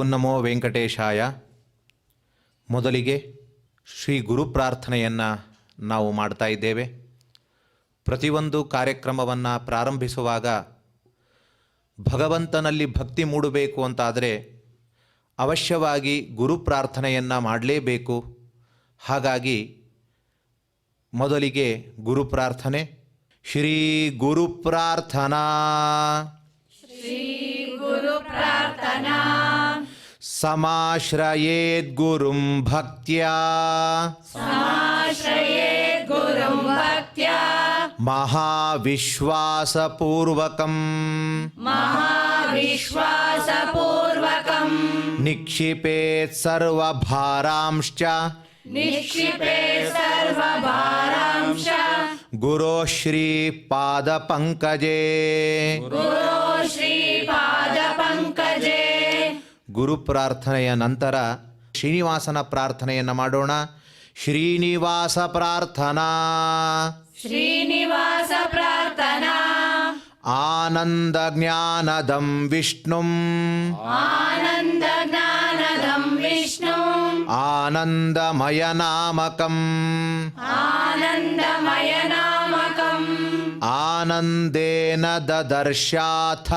ಓಂ ನಮೋ ವೆಂಕಟೇಶಾಯ. ಮೊದಲಿಗೆ ಶ್ರೀ ಗುರು ಪ್ರಾರ್ಥನೆಯನ್ನು ನಾವು ಮಾಡ್ತಾ ಇದ್ದೇವೆ. ಪ್ರತಿಯೊಂದು ಕಾರ್ಯಕ್ರಮವನ್ನು ಪ್ರಾರಂಭಿಸುವಾಗ ಭಗವಂತನಲ್ಲಿ ಭಕ್ತಿ ಮೂಡಬೇಕು ಅಂತಾದರೆ ಅವಶ್ಯವಾಗಿ ಗುರು ಪ್ರಾರ್ಥನೆಯನ್ನು ಮಾಡಲೇಬೇಕು. ಹಾಗಾಗಿ ಮೊದಲಿಗೆ ಗುರು ಪ್ರಾರ್ಥನೆ. ಶ್ರೀ ಗುರು ಪ್ರಾರ್ಥನಾ. ಸಮಾಶ್ರಯೇದ್ ಗುರುಂ ಭಕ್ತ್ಯಾ ಮಹಾವಿಶ್ವಾಸಪೂರ್ವಕಂ ನಿಕ್ಷಿಪೇತ್ ಸರ್ವಭಾರಾಂಶ್ಚ ಗುರೋ ಶ್ರೀ ಪಾದ ಪಂಕಜೇ. ಗುರು ಪ್ರಾರ್ಥನೆಯ ನಂತರ ಶ್ರೀನಿವಾಸನ ಪ್ರಾರ್ಥನೆಯನ್ನು ಮಾಡೋಣ. ಶ್ರೀನಿವಾಸ ಪ್ರಾರ್ಥನಾ. ಆನಂದ ಜ್ಞಾನದಂ ವಿಷ್ಣುಂ ಆನಂದಮಯ ನಾಮಕಂ ಆನಂದೇನ ದದರ್ಶಾಥ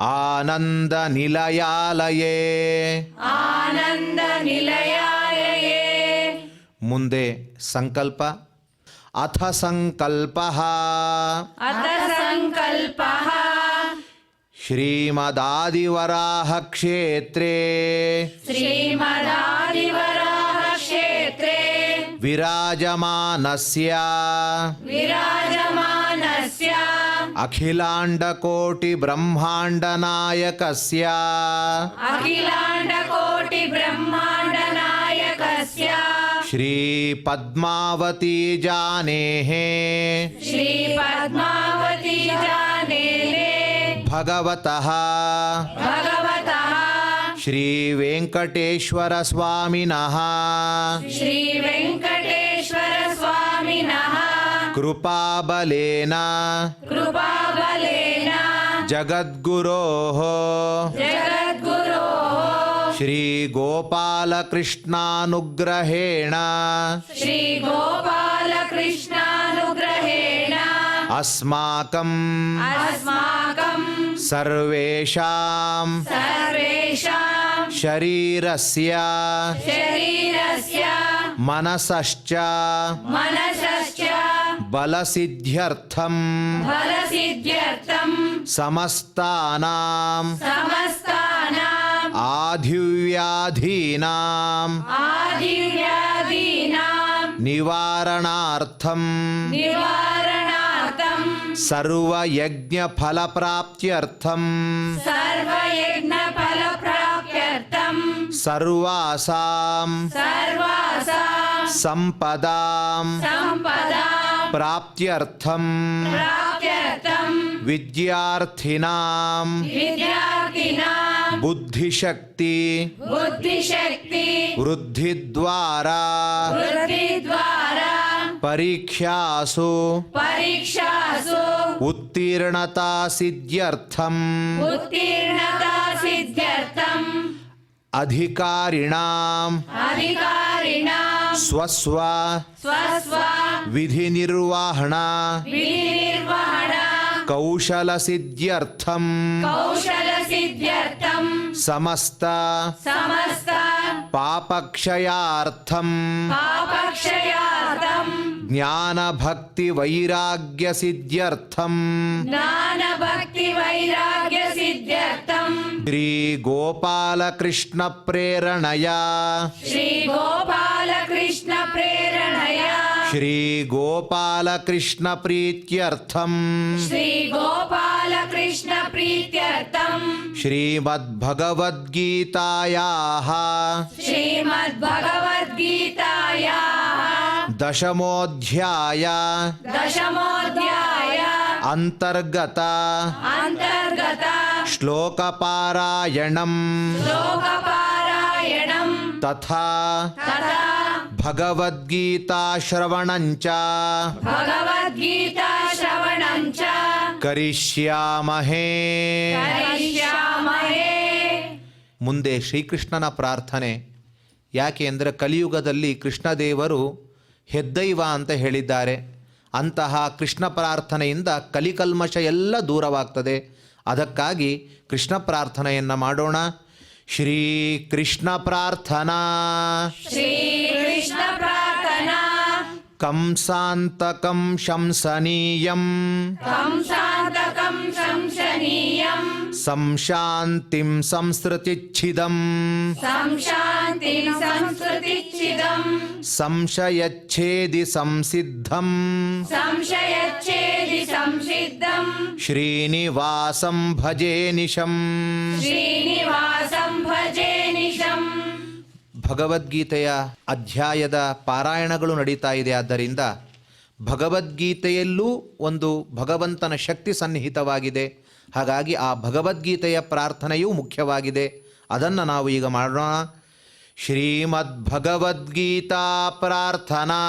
ಆನಂದ ನಿಲಯಾಲಯೇ. ಮುಂದೆ ಸಂಕಲ್ಪ. ಅಥ ಸಂಕಲ್ಪಃ ಶ್ರೀಮದಾದಿವರಾಹ ಕ್ಷೇತ್ರೇ ವಿರಾಜಮಾನಸ್ಯ ಅಖಿಲಾಂಡಕೋಟಿ ಬ್ರಹ್ಮಾಂಡ ನಾಯಕಸ್ಯ ಶ್ರೀ ಪದ್ಮಾವತಿ ಜಾನೇಃ ಭಗವತಃ ಶ್ರೀ ವೆಂಕಟೇಶ್ವರ ಸ್ವಾಮಿನಃ ಕೃಪಾಬಲೇನ ಜಗದ್ಗುರೋಃ ಶ್ರೀ ಗೋಪಾಲಕೃಷ್ಣಾನುಗ್ರಹೇಣ ಅಸ್ಮಾಕಂ ಸರ್ವೇಷಾಂ ಶರೀರಸ್ಯ ಮನಸಶ್ಚ ಬಲಸಿದ್ಧ್ಯರ್ಥಂ ಸಮಸ್ತಾನಾಂ ಆಧಿವ್ಯಾಧೀನಾಂ ನಿವಾರಣಾರ್ಥಂ ಸರ್ವಯಜ್ಞಫಲಪ್ರಾಪ್ತ್ಯರ್ಥಂ ಸರ್ವಾಸಾಂ ಸಂಪದಾಂ ಪ್ರಾಪ್ತ್ಯರ್ಥಂ ವಿದ್ಯಾರ್ಥಿನಾಂ ಬುದ್ಧಿಶಕ್ತಿ ವೃದ್ಧಿದ್ವಾರಾ ಪರೀಕ್ಷಾಸು ಉತ್ತೀರ್ಣತಾ ಸಿದ್ಧ್ಯರ್ಥಂ ಅಧಿಕಾರಿಣಾಂ ಸ್ವಸ್ವ ವಿಧಿ ನಿರ್ವಹಣ ಕೌಶಲ ಸಿದ್ಧ್ಯರ್ಥಂ ಸಮಸ್ತ ಪಾಪಕ್ಷಯಾರ್ಥಂ ಜ್ಞಾನ ಭಕ್ತಿ ವೈರಾಗ್ಯ ಸಿದ್ಧ್ಯರ್ಥಂ ಶ್ರೀ ಗೋಪಾಲಕೃಷ್ಣ ಪ್ರೇರಣಯ ಶ್ರೀ ಗೋಪಾಲಕೃಷ್ಣ ಪ್ರೀತ್ಯರ್ಥಂ ಶ್ರೀಮದ್ಭಗವದ್ಗೀತಾಯಾಃ ದಶಮೋಧ್ಯಾಯ ಅಂತರ್ಗತ ಶ್ಲೋಕಪಾರಾಯಣಂ ತಥಾ ಭಗವದ್ಗೀತಾ ಶ್ರವಣಂಚ ಕರಿಷ್ಯಾಮಹೇ. ಮುಂದೆ ಶ್ರೀಕೃಷ್ಣನ ಪ್ರಾರ್ಥನೆ. ಯಾಕೆ ಅಂದರೆ ಕಲಿಯುಗದಲ್ಲಿ ಕೃಷ್ಣದೇವರು ಹೆದ್ದೈವ ಅಂತ ಹೇಳಿದ್ದಾರೆ. ಅಂತಹ ಕೃಷ್ಣ ಪ್ರಾರ್ಥನೆಯಿಂದ ಕಲಿಕಲ್ಮಶ ಎಲ್ಲ ದೂರವಾಗ್ತದೆ. ಅದಕ್ಕಾಗಿ ಕೃಷ್ಣ ಪ್ರಾರ್ಥನೆಯನ್ನು ಮಾಡೋಣ. ಶ್ರೀ ಕೃಷ್ಣ ಪ್ರಾರ್ಥನಾ. ಕಂಸಾಂತಕಂ ಶಂಸನೀಯಂ ಸಂಶಾಂತಿಂ ಸಂಸೃತಿಚ್ಛಿದಂ ಸಂಶಯಚ್ಛೇದಿ ಸಂಸಿದ್ಧಂ ಶ್ರೀನಿವಾಸಂ ಭಜೇ ನಿಶಂ. ಭಗವದ್ಗೀತೆಯ ಅಧ್ಯಾಯದ ಪಾರಾಯಣಗಳು ನಡೀತಾ ಇದೆ. ಆದ್ದರಿಂದ ಭಗವದ್ಗೀತೆಯಲ್ಲೂ ಒಂದು ಭಗವಂತನ ಶಕ್ತಿ ಸನ್ನಿಹಿತವಾಗಿದೆ. ಹಾಗಾಗಿ ಆ ಭಗವದ್ಗೀತೆಯ ಪ್ರಾರ್ಥನೆಯೂ ಮುಖ್ಯವಾಗಿದೆ. ಅದನ್ನು ನಾವು ಈಗ ಮಾಡೋಣ. ಶ್ರೀಮದ್ ಭಗವದ್ಗೀತಾ ಪ್ರಾರ್ಥನಾ.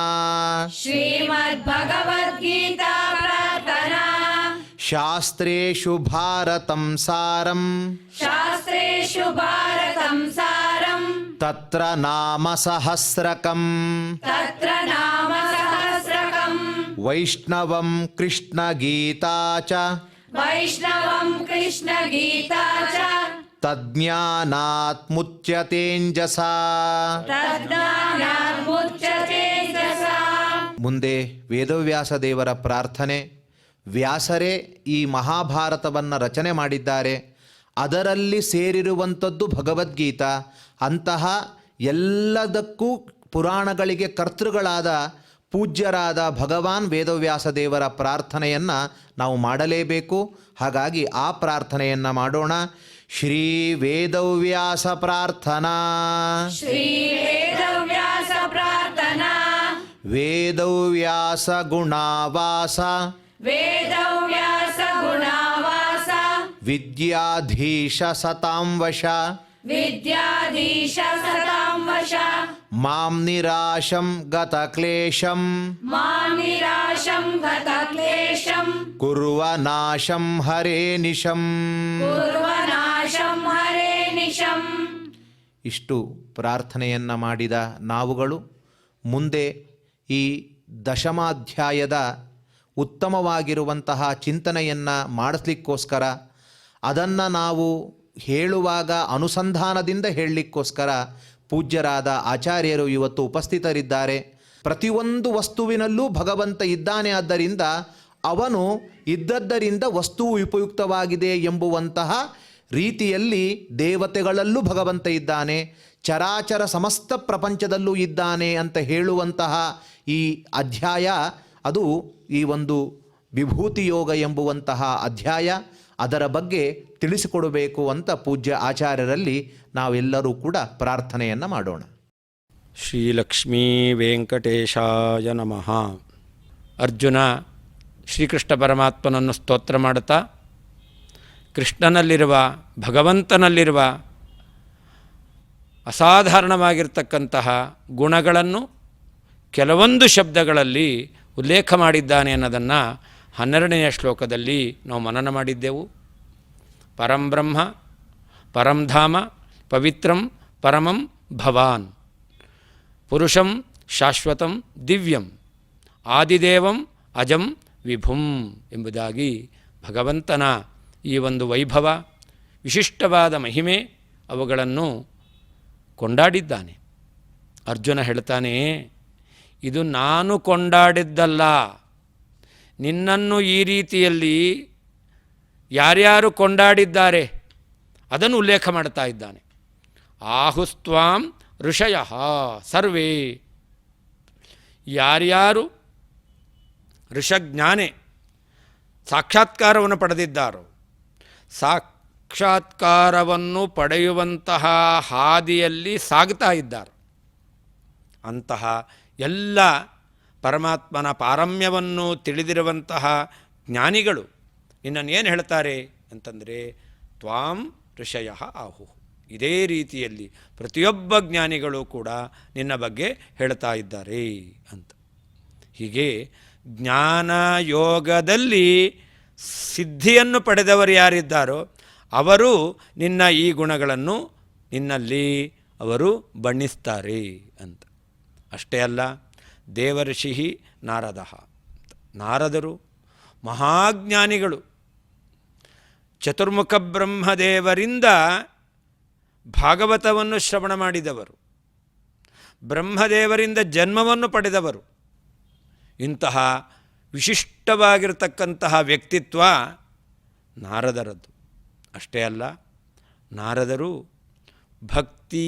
ಶಾಸ್ತ್ರೇಷು ಭಾರತಂ ಸಾರಂ ತತ್ರ ನಾಮ ಸಹಸ್ರಕಂ ವೈಷ್ಣವಂ ಕೃಷ್ಣ ಗೀತಾ ಚ ತಜ್ಞಾನಾತ್ ಮುಚ್ಯತೇಂಜಸಾ. ಮುಂದೆ ವೇದವ್ಯಾಸ ದೇವರ ಪ್ರಾರ್ಥನೆ. ವ್ಯಾಸರೇ ಈ ಮಹಾಭಾರತವನ್ನು ರಚನೆ ಮಾಡಿದ್ದಾರೆ. ಅದರಲ್ಲಿ ಸೇರಿರುವಂಥದ್ದು ಭಗವದ್ಗೀತಾ. ಅಂತಹ ಎಲ್ಲದಕ್ಕೂ ಪುರಾಣಗಳಿಗೆ ಕರ್ತೃಗಳಾದ ಪೂಜ್ಯರಾದ ಭಗವಾನ್ ವೇದವ್ಯಾಸ ದೇವರ ಪ್ರಾರ್ಥನೆಯನ್ನು ನಾವು ಮಾಡಲೇಬೇಕು. ಹಾಗಾಗಿ ಆ ಪ್ರಾರ್ಥನೆಯನ್ನು ಮಾಡೋಣ. ಶ್ರೀ ವೇದವ್ಯಾಸ ಪ್ರಾರ್ಥನಾ. ವೇದವ್ಯಾಸ ಗುಣಾವಾಸ ವಿದ್ಯಾಧೀಶ ಸತಾಂ ವಶ ಮಾಂ ನಿರಾಶಂ ಗತಕ್ಲೇಶಂ ಕುರ್ವ ನಾಶಂ ಹರೇ ನಿಶಂ. ಇಷ್ಟು ಪ್ರಾರ್ಥನೆಯನ್ನು ಮಾಡಿದ ನಾವುಗಳು ಮುಂದೆ ಈ ದಶಮಾಧ್ಯಾಯದ ಉತ್ತಮವಾಗಿರುವಂತಹ ಚಿಂತನೆಯನ್ನು ಮಾಡಿಸ್ಲಿಕ್ಕೋಸ್ಕರ, ಅದನ್ನು ನಾವು ಹೇಳುವಾಗ ಅನುಸಂಧಾನದಿಂದ ಹೇಳಲಿಕ್ಕೋಸ್ಕರ ಪೂಜ್ಯರಾದ ಆಚಾರ್ಯರು ಇವತ್ತು ಉಪಸ್ಥಿತರಿದ್ದಾರೆ. ಪ್ರತಿಯೊಂದು ವಸ್ತುವಿನಲ್ಲೂ ಭಗವಂತ ಇದ್ದಾನೆ. ಆದ್ದರಿಂದ ಅವನು ಇದ್ದದ್ದರಿಂದ ವಸ್ತುವು ಉಪಯುಕ್ತವಾಗಿದೆ ಎಂಬುವಂತಹ ರೀತಿಯಲ್ಲಿ ದೇವತೆಗಳಲ್ಲೂ ಭಗವಂತ ಇದ್ದಾನೆ, ಚರಾಚರ ಸಮಸ್ತ ಪ್ರಪಂಚದಲ್ಲೂ ಇದ್ದಾನೆ ಅಂತ ಹೇಳುವಂತಹ ಈ ಅಧ್ಯಾಯ, ಅದು ಈ ಒಂದು ವಿಭೂತಿ ಯೋಗ ಎಂಬುವಂತಹ ಅಧ್ಯಾಯ. ಅದರ ಬಗ್ಗೆ ತಿಳಿಸಿಕೊಡಬೇಕು ಅಂತ ಪೂಜ್ಯ ಆಚಾರ್ಯರಲ್ಲಿ ನಾವೆಲ್ಲರೂ ಕೂಡ ಪ್ರಾರ್ಥನೆಯನ್ನು ಮಾಡೋಣ. ಶ್ರೀಲಕ್ಷ್ಮೀ ವೆಂಕಟೇಶಾಯ ನಮಃ. ಅರ್ಜುನ ಶ್ರೀಕೃಷ್ಣ ಪರಮಾತ್ಮನನ್ನು ಸ್ತೋತ್ರ ಮಾಡುತ್ತಾ ಕೃಷ್ಣನಲ್ಲಿರುವ ಭಗವಂತನಲ್ಲಿರುವ ಅಸಾಧಾರಣವಾಗಿರ್ತಕ್ಕಂತಹ ಗುಣಗಳನ್ನು ಕೆಲವೊಂದು ಶಬ್ದಗಳಲ್ಲಿ ಉಲ್ಲೇಖ ಮಾಡಿದ್ದಾನೆ ಅನ್ನೋದನ್ನು 12ನೆಯ ಶ್ಲೋಕದಲ್ಲಿ ನಾವು ಮನನ ಮಾಡಿದ್ದೆವು. ಪರಂ ಬ್ರಹ್ಮ ಪರಂ ಧಾಮ ಪವಿತ್ರಂ ಪರಮಂ ಭವಾನ್ ಪುರುಷಂ ಶಾಶ್ವತಂ ದಿವ್ಯಂ ಆದಿದೇವಂ ಅಜಂ ವಿಭುಂ ಎಂಬುದಾಗಿ ಭಗವಂತನ ಈ ಒಂದು ವೈಭವ, ವಿಶಿಷ್ಟವಾದ ಮಹಿಮೆ, ಅವುಗಳನ್ನು ಕೊಂಡಾಡಿದ್ದಾನೆ. ಅರ್ಜುನ ಹೇಳ್ತಾನೆ, ಇದು ನಾನು ಕೊಂಡಾಡಿದ್ದಲ್ಲ, ನಿನ್ನನ್ನು ಈ ರೀತಿಯಲ್ಲಿ ಯಾರ್ಯಾರು ಕೊಂಡಾಡಿದ್ದಾರೆ ಅದನ್ನು ಉಲ್ಲೇಖ ಮಾಡ್ತಾ ಇದ್ದಾನೆ. ಆಹುಸ್ತ್ವಾಂ ಋಷಯಃ ಸರ್ವೇ, ಯಾರ್ಯಾರು ಋಷಜ್ಞಾನೆ ಸಾಕ್ಷಾತ್ಕಾರವನ್ನು ಪಡೆದಿದ್ದಾರೋ, ಸಾಕ್ಷಾತ್ಕಾರವನ್ನು ಪಡೆಯುವಂತಹ ಹಾದಿಯಲ್ಲಿ ಸಾಗ್ತಾ ಇದ್ದಾರೆ, ಅಂತಹ ಎಲ್ಲ ಪರಮಾತ್ಮನ ಪಾರಮ್ಯವನ್ನು ತಿಳಿದಿರುವಂತಹ ಜ್ಞಾನಿಗಳು ನಿನ್ನನ್ನು ಏನು ಹೇಳ್ತಾರೆ ಅಂತಂದರೆ, ತ್ವಾಂ ಋಷಯಃ ಆಹು. ಇದೇ ರೀತಿಯಲ್ಲಿ ಪ್ರತಿಯೊಬ್ಬ ಜ್ಞಾನಿಗಳು ಕೂಡ ನಿನ್ನ ಬಗ್ಗೆ ಹೇಳ್ತಾ ಇದ್ದಾರೆ ಅಂತ. ಹೀಗೆ ಜ್ಞಾನ ಯೋಗದಲ್ಲಿ ಸಿದ್ಧಿಯನ್ನು ಪಡೆದವರು ಯಾರಿದ್ದಾರೋ ಅವರು ನಿನ್ನ ಈ ಗುಣಗಳನ್ನು ನಿನ್ನಲ್ಲಿ ಅವರು ಬಣ್ಣಿಸ್ತಾರೆ ಅಂತ. ಅಷ್ಟೇ ಅಲ್ಲ, ದೇವರ್ಷಿ ನಾರದ, ನಾರದರು ಮಹಾಜ್ಞಾನಿಗಳು, ಚತುರ್ಮುಖ ಬ್ರಹ್ಮದೇವರಿಂದ ಭಾಗವತವನ್ನು ಶ್ರವಣ ಮಾಡಿದವರು, ಬ್ರಹ್ಮದೇವರಿಂದ ಜನ್ಮವನ್ನು ಪಡೆದವರು. ಇಂತಹ ವಿಶಿಷ್ಟವಾಗಿರತಕ್ಕಂತಹ ವ್ಯಕ್ತಿತ್ವ ನಾರದರದ್ದು. ಅಷ್ಟೇ ಅಲ್ಲ, ನಾರದರು ಭಕ್ತಿ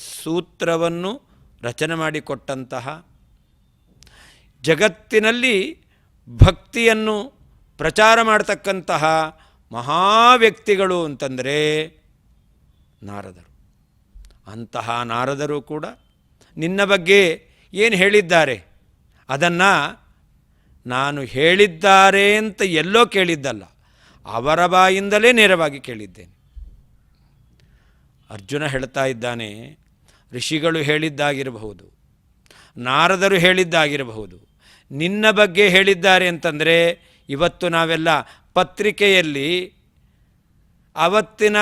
ಸೂತ್ರವನ್ನು ರಚನೆ ಮಾಡಿಕೊಟ್ಟಂತಹ, ಜಗತ್ತಿನಲ್ಲಿ ಭಕ್ತಿಯನ್ನು ಪ್ರಚಾರ ಮಾಡತಕ್ಕಂತಹ ಮಹಾವ್ಯಕ್ತಿಗಳು ಅಂತಂದರೆ ನಾರದರು. ಅಂತಹ ನಾರದರು ಕೂಡ ನಿನ್ನ ಬಗ್ಗೆ ಏನು ಹೇಳಿದ್ದಾರೆ ಅದನ್ನು ನಾನು ಹೇಳಿದ್ದಾರೆ ಅಂತ ಎಲ್ಲೋ ಕೇಳಿದ್ದಲ್ಲ, ಅವರ ಬಾಯಿಂದಲೇ ನೇರವಾಗಿ ಕೇಳಿದ್ದೇನೆ. ಅರ್ಜುನ ಹೇಳ್ತಾ ಇದ್ದಾನೆ, ಋಷಿಗಳು ಹೇಳಿದ್ದಾಗಿರಬಹುದು, ನಾರದರು ಹೇಳಿದ್ದಾಗಿರಬಹುದು, ನಿನ್ನ ಬಗ್ಗೆ ಹೇಳಿದ್ದಾರೆ ಅಂತಂದರೆ ಇವತ್ತು ನಾವೆಲ್ಲ ಪತ್ರಿಕೆಯಲ್ಲಿ ಅವತ್ತಿನ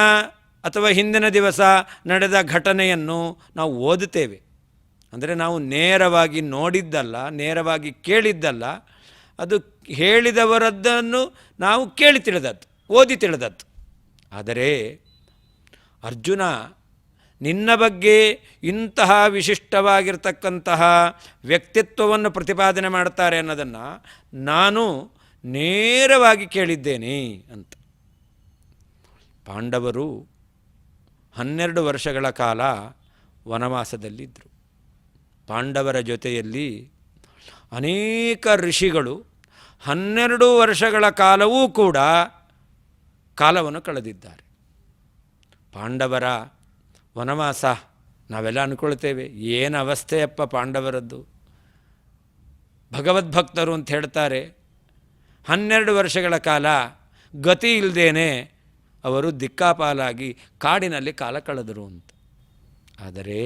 ಅಥವಾ ಹಿಂದಿನ ದಿವಸ ನಡೆದ ಘಟನೆಯನ್ನು ನಾವು ಓದುತ್ತೇವೆ. ಅಂದರೆ ನಾವು ನೇರವಾಗಿ ನೋಡಿದ್ದಲ್ಲ, ನೇರವಾಗಿ ಕೇಳಿದ್ದಲ್ಲ, ಅದು ಹೇಳಿದವರದ್ದನ್ನು ನಾವು ಕೇಳಿ ತಿಳಿದದ್ದು, ಓದಿ ತಿಳಿದದ್ದು. ಆದರೆ ಅರ್ಜುನ ನಿನ್ನ ಬಗ್ಗೆ ಇಂತಹ ವಿಶಿಷ್ಟವಾಗಿರ್ತಕ್ಕಂತಹ ವ್ಯಕ್ತಿತ್ವವನ್ನು ಪ್ರತಿಪಾದನೆ ಮಾಡ್ತಾರೆ ಅನ್ನೋದನ್ನು ನಾನು ನೇರವಾಗಿ ಕೇಳಿದ್ದೇನೆ ಅಂತ. ಪಾಂಡವರು 12 ವರ್ಷಗಳ ಕಾಲ ವನವಾಸದಲ್ಲಿದ್ದರು. ಪಾಂಡವರ ಜೊತೆಯಲ್ಲಿ ಅನೇಕ ಋಷಿಗಳು 12 ವರ್ಷಗಳ ಕಾಲವೂ ಕೂಡ ಕಾಲವನ್ನು ಕಳೆದಿದ್ದಾರೆ. ಪಾಂಡವರ ವನವಾಸ ನಾವೆಲ್ಲ ಅಂದ್ಕೊಳ್ತೇವೆ, ಏನು ಅವಸ್ಥೆಯಪ್ಪ ಪಾಂಡವರದ್ದು, ಭಗವದ್ಭಕ್ತರು ಅಂತ ಹೇಳ್ತಾರೆ. 12 ವರ್ಷಗಳ ಕಾಲ ಗತಿ ಇಲ್ಲದೇನೆ ಅವರು ದಿಕ್ಕಾಪಾಲಾಗಿ ಕಾಡಿನಲ್ಲಿ ಕಾಲ ಕಳೆದರು ಅಂತ. ಆದರೆ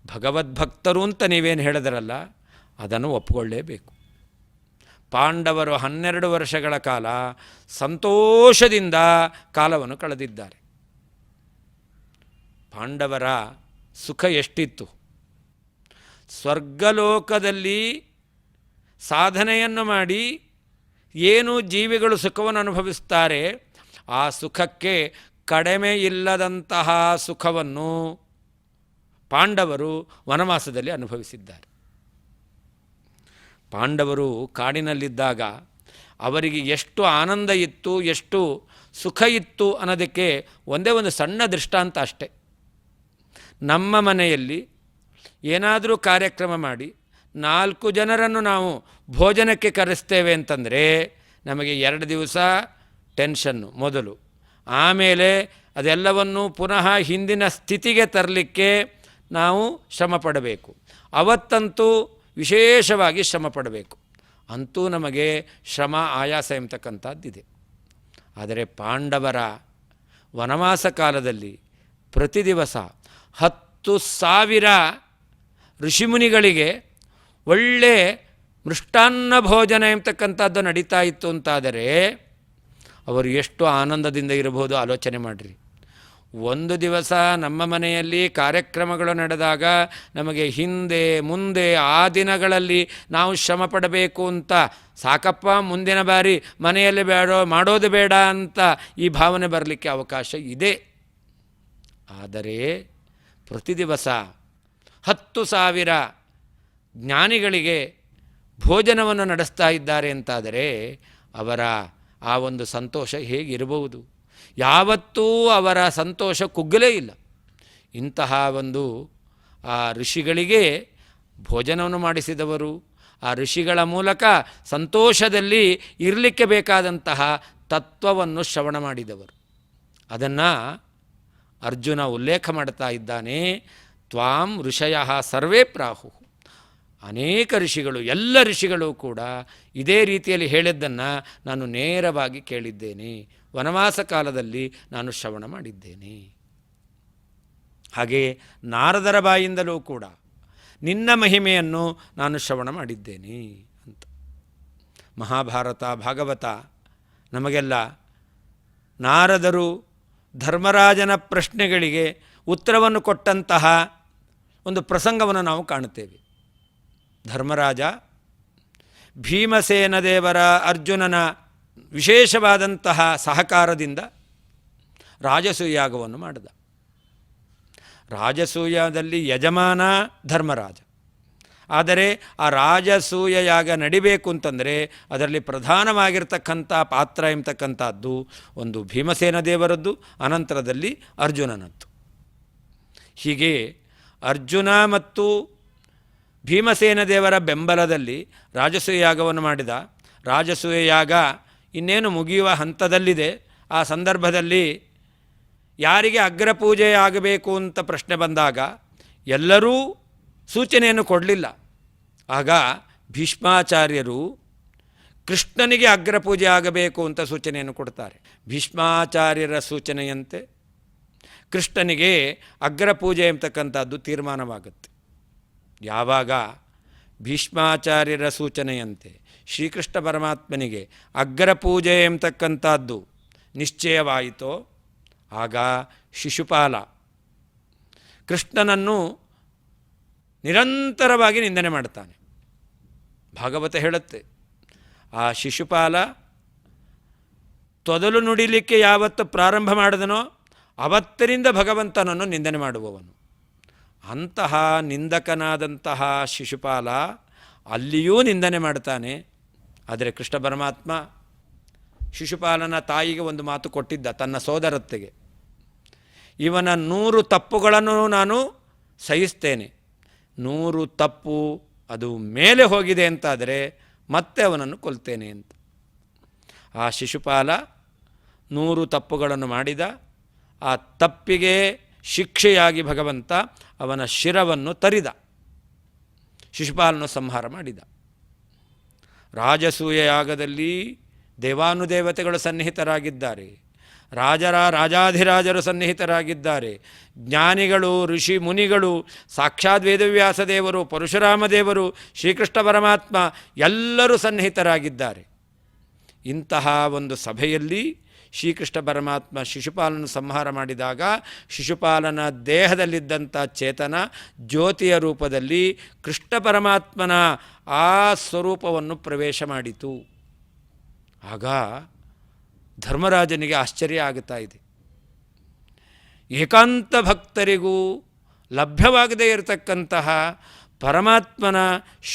ಭಗವದ್ಭಕ್ತರು ಅಂತ ನೀವೇನು ಹೇಳಿದ್ರಲ್ಲ, ಅದನ್ನು ಒಪ್ಪಿಕೊಳ್ಳೇಬೇಕು. ಪಾಂಡವರು 12 ವರ್ಷಗಳ ಕಾಲ ಸಂತೋಷದಿಂದ ಕಾಲವನ್ನು ಕಳೆದಿದ್ದಾರೆ. ಪಾಂಡವರ ಸುಖ ಎಷ್ಟಿತ್ತು! ಸ್ವರ್ಗಲೋಕದಲ್ಲಿ ಸಾಧನೆಯನ್ನು ಮಾಡಿ ಏನು ಜೀವಿಗಳು ಸುಖವನ್ನು ಅನುಭವಿಸ್ತಾರೆ, ಆ ಸುಖಕ್ಕೆ ಕಡಿಮೆ ಇಲ್ಲದಂತಹ ಸುಖವನ್ನು ಪಾಂಡವರು ವನವಾಸದಲ್ಲಿ ಅನುಭವಿಸಿದ್ದಾರೆ. ಪಾಂಡವರು ಕಾಡಿನಲ್ಲಿದ್ದಾಗ ಅವರಿಗೆ ಎಷ್ಟು ಆನಂದ ಇತ್ತು, ಎಷ್ಟು ಸುಖ ಇತ್ತು ಅನ್ನೋದಕ್ಕೆ ಒಂದೇ ಒಂದು ಸಣ್ಣ ದೃಷ್ಟಾಂತ ಅಷ್ಟೆ. ನಮ್ಮ ಮನೆಯಲ್ಲಿ ಏನಾದರೂ ಕಾರ್ಯಕ್ರಮ ಮಾಡಿ 4 ಜನರನ್ನು ನಾವು ಭೋಜನಕ್ಕೆ ಕರೆಸ್ತೇವೆ ಅಂತಂದರೆ ನಮಗೆ 2 ದಿವಸ ಟೆನ್ಷನ್ನು ಮೊದಲು, ಆಮೇಲೆ ಅದೆಲ್ಲವನ್ನು ಪುನಃ ಹಿಂದಿನ ಸ್ಥಿತಿಗೆ ತರಲಿಕ್ಕೆ ನಾವು ಶ್ರಮ ಪಡಬೇಕು. ಅವತ್ತಂತೂ ವಿಶೇಷವಾಗಿ ಶ್ರಮ ಪಡಬೇಕು. ಅಂತೂ ನಮಗೆ ಶ್ರಮ ಆಯಾಸ ಎಂಬತಕ್ಕಂಥದ್ದಿದೆ. ಆದರೆ ಪಾಂಡವರ ವನವಾಸ ಕಾಲದಲ್ಲಿ ಪ್ರತಿ ದಿವಸ 10,000 ಋಷಿಮುನಿಗಳಿಗೆ ಒಳ್ಳೆ ಮೃಷ್ಟಾನ್ನ ಭೋಜನ ಎಂಬತಕ್ಕಂಥದ್ದು ನಡೀತಾ ಇತ್ತು ಅಂತಾದರೆ ಅವರು ಎಷ್ಟು ಆನಂದದಿಂದ ಇರಬಹುದು ಆಲೋಚನೆ ಮಾಡಿರಿ. ಒಂದು ದಿವಸ ನಮ್ಮ ಮನೆಯಲ್ಲಿ ಕಾರ್ಯಕ್ರಮಗಳು ನಡೆದಾಗ ನಮಗೆ ಹಿಂದೆ ಮುಂದೆ ಆ ದಿನಗಳಲ್ಲಿ ನಾವು ಶ್ರಮ ಪಡಬೇಕು ಅಂತ ಸಾಕಪ್ಪ, ಮುಂದಿನ ಬಾರಿ ಮನೆಯಲ್ಲಿ ಮಾಡೋದು ಬೇಡ ಅಂತ ಈ ಭಾವನೆ ಬರಲಿಕ್ಕೆ ಅವಕಾಶ ಇದೆ. ಆದರೆ ಪ್ರತಿ ದಿವಸ 10,000 ಜ್ಞಾನಿಗಳಿಗೆ ಭೋಜನವನ್ನು ನಡೆಸ್ತಾ ಇದ್ದಾರೆ ಅಂತಾದರೆ ಅವರ ಆ ಒಂದು ಸಂತೋಷ ಹೇಗಿರಬಹುದು? ಯಾವತ್ತೂ ಅವರ ಸಂತೋಷ ಕುಗ್ಗಲೇ ಇಲ್ಲ. ಇಂತಹ ಒಂದು ಆ ಋಷಿಗಳಿಗೆ ಭೋಜನವನ್ನು ಮಾಡಿಸಿದವರು, ಆ ಋಷಿಗಳ ಮೂಲಕ ಸಂತೋಷದಲ್ಲಿ ಇರಲಿಕ್ಕೆ ಬೇಕಾದಂತಹ ತತ್ವವನ್ನು ಶ್ರವಣ ಮಾಡಿದವರು. ಅದನ್ನು ಅರ್ಜುನ ಉಲ್ಲೇಖ ಮಾಡ್ತಾ ಇದ್ದಾನೆ. ತ್ವಾಂ ಋಷಯಃ ಸರ್ವೇ ಪ್ರಾಹು. ಅನೇಕ ಋಷಿಗಳು, ಎಲ್ಲ ಋಷಿಗಳು ಕೂಡ ಇದೇ ರೀತಿಯಲ್ಲಿ ಹೇಳಿದ್ದನ್ನು ನಾನು ನೇರವಾಗಿ ಕೇಳಿದ್ದೇನೆ. ವನವಾಸ ಕಾಲದಲ್ಲಿ ನಾನು ಶ್ರವಣ ಮಾಡಿದ್ದೇನೆ. ಹಾಗೆ ನಾರದರ ಬಾಯಿಂದಲೂ ಕೂಡ ನಿನ್ನ ಮಹಿಮೆಯನ್ನು ನಾನು ಶ್ರವಣ ಮಾಡಿದ್ದೇನೆ ಅಂತ. ಮಹಾಭಾರತ, ಭಾಗವತ ನಮಗೆಲ್ಲ ನಾರದರು ಧರ್ಮರಾಜನ ಪ್ರಶ್ನೆಗಳಿಗೆ ಉತ್ತರವನ್ನು ಕೊಟ್ಟಂತಹ ಒಂದು ಪ್ರಸಂಗವನ್ನು ನಾವು ಕಾಣುತ್ತೇವೆ. ಧರ್ಮರಾಜ ಭೀಮಸೇನ ದೇವರ ಅರ್ಜುನನ ವಿಶೇಷವಾದಂತಹ ಸಹಕಾರದಿಂದ ರಾಜಸೂಯಾಗವನ್ನು ಮಾಡಿದ. ರಾಜಸೂಯದಲ್ಲಿ ಯಜಮಾನ ಧರ್ಮರಾಜ. ಆದರೆ ಆ ರಾಜಸೂಯ ಯಾಗ ನಡಿಬೇಕು ಅಂತಂದರೆ ಅದರಲ್ಲಿ ಪ್ರಧಾನವಾಗಿರ್ತಕ್ಕಂಥ ಪಾತ್ರ ಎಂಬತಕ್ಕಂಥದ್ದು ಒಂದು ಭೀಮಸೇನ ದೇವರದ್ದು, ಅನಂತರದಲ್ಲಿ ಅರ್ಜುನನದ್ದು. ಹೀಗೆ ಅರ್ಜುನ ಮತ್ತು ಭೀಮಸೇನ ದೇವರ ಬೆಂಬಲದಲ್ಲಿ ರಾಜಸೂಯ ಯಾಗವನ್ನು ಮಾಡಿದ. ರಾಜಸೂಯ ಯಾಗ ಇನ್ನೇನು ಮುಗಿಯುವ ಹಂತದಲ್ಲಿದೆ. ಆ ಸಂದರ್ಭದಲ್ಲಿ ಯಾರಿಗೆ ಅಗ್ರಪೂಜೆ ಆಗಬೇಕು ಅಂತ ಪ್ರಶ್ನೆ ಬಂದಾಗ ಎಲ್ಲರೂ ಸೂಚನೆಯನ್ನು ಕೊಡಲಿಲ್ಲ. ಆಗ ಭೀಷ್ಮಾಚಾರ್ಯರು ಕೃಷ್ಣನಿಗೆ ಅಗ್ರಪೂಜೆ ಆಗಬೇಕು ಅಂತ ಸೂಚನೆಯನ್ನು ಕೊಡ್ತಾರೆ. ಭೀಷ್ಮಾಚಾರ್ಯರ ಸೂಚನೆಯಂತೆ ಕೃಷ್ಣನಿಗೆ ಅಗ್ರಪೂಜೆ ಎಂಬತಕ್ಕಂಥದ್ದು ತೀರ್ಮಾನವಾಗುತ್ತೆ. ಯಾವಾಗ ಭೀಷ್ಮಾಚಾರ್ಯರ ಸೂಚನೆಯಂತೆ ಶ್ರೀಕೃಷ್ಣ ಪರಮಾತ್ಮನಿಗೆ ಅಗ್ರಪೂಜೆ ಎಂಬತಕ್ಕಂಥದ್ದು ನಿಶ್ಚಯವಾಯಿತೋ ಆಗ ಶಿಶುಪಾಲ ಕೃಷ್ಣನನ್ನು ನಿರಂತರವಾಗಿ ನಿಂದನೆ ಮಾಡ್ತಾನೆ. ಭಾಗವತ ಹೇಳುತ್ತೆ, ಆ ಶಿಶುಪಾಲ ತೊದಲು ನುಡಿಲಿಕ್ಕೆ ಯಾವತ್ತು ಪ್ರಾರಂಭ ಮಾಡಿದನೋ ಅವತ್ತರಿಂದ ಭಗವಂತನನ್ನು ನಿಂದನೆ ಮಾಡುವವನು. ಅಂತಹ ನಿಂದಕನಾದಂತಹ ಶಿಶುಪಾಲ ಅಲ್ಲಿಯೂ ನಿಂದನೆ ಮಾಡ್ತಾನೆ. ಆದರೆ ಕೃಷ್ಣ ಪರಮಾತ್ಮ ಶಿಶುಪಾಲನ ತಾಯಿಗೆ ಒಂದು ಮಾತು ಕೊಟ್ಟಿದ್ದ, ತನ್ನ ಸೋದರತ್ತೆಗೆ, ಇವನ 100 ತಪ್ಪುಗಳನ್ನು ನಾನು ಸಹಿಸ್ತೇನೆ, 100 ತಪ್ಪು ಅದು ಮೇಲೆ ಹೋಗಿದೆ ಅಂತಾದರೆ ಮತ್ತೆ ಅವನನ್ನು ಕೊಲ್ತೇನೆ ಅಂತ. ಆ ಶಿಶುಪಾಲ 100 ತಪ್ಪುಗಳನ್ನು ಮಾಡಿದ. ಆ ತಪ್ಪಿಗೆ ಶಿಕ್ಷೆಯಾಗಿ ಭಗವಂತ ಅವನ ಶಿರವನ್ನು ತರಿದ, ಶಿಶುಪಾಲನ ಸಂಹಾರ ಮಾಡಿದ. ರಾಜಸೂಯ ಯಾಗದಲ್ಲಿ ದೇವಾನುದೇವತೆಗಳು ಸನ್ನಿಹಿತರಾಗಿದ್ದಾರೆ, ರಾಜಾಧಿರಾಜರು ಸನ್ನಿಹಿತರಾಗಿದ್ದಾರೆ, ಜ್ಞಾನಿಗಳು, ಋಷಿ ಮುನಿಗಳು, ಸಾಕ್ಷಾತ್ ವೇದವ್ಯಾಸ ದೇವರು, ಪರಶುರಾಮ ದೇವರು, ಶ್ರೀಕೃಷ್ಣ ಪರಮಾತ್ಮ ಎಲ್ಲರೂ ಸನ್ನಿಹಿತರಾಗಿದ್ದಾರೆ. ಇಂತಹ ಒಂದು ಸಭೆಯಲ್ಲಿ ಶ್ರೀಕೃಷ್ಣ ಪರಮಾತ್ಮ ಶಿಶುಪಾಲನ ಸಂಹಾರ ಮಾಡಿದಾಗ ಶಿಶುಪಾಲನ ದೇಹದಲ್ಲಿದ್ದಂಥ ಚೇತನ ಜ್ಯೋತಿಯ ರೂಪದಲ್ಲಿ ಕೃಷ್ಣ ಪರಮಾತ್ಮನ ಆ ಸ್ವರೂಪವನ್ನು ಪ್ರವೇಶ ಮಾಡಿತು. ಆಗ ಧರ್ಮರಾಜನಿಗೆ ಆಶ್ಚರ್ಯ ಆಗುತ್ತಾ ಇದೆ. ಏಕಾಂತ ಭಕ್ತರಿಗೂ ಲಭ್ಯವಾಗದೇ ಇರತಕ್ಕಂತಹ ಪರಮಾತ್ಮನ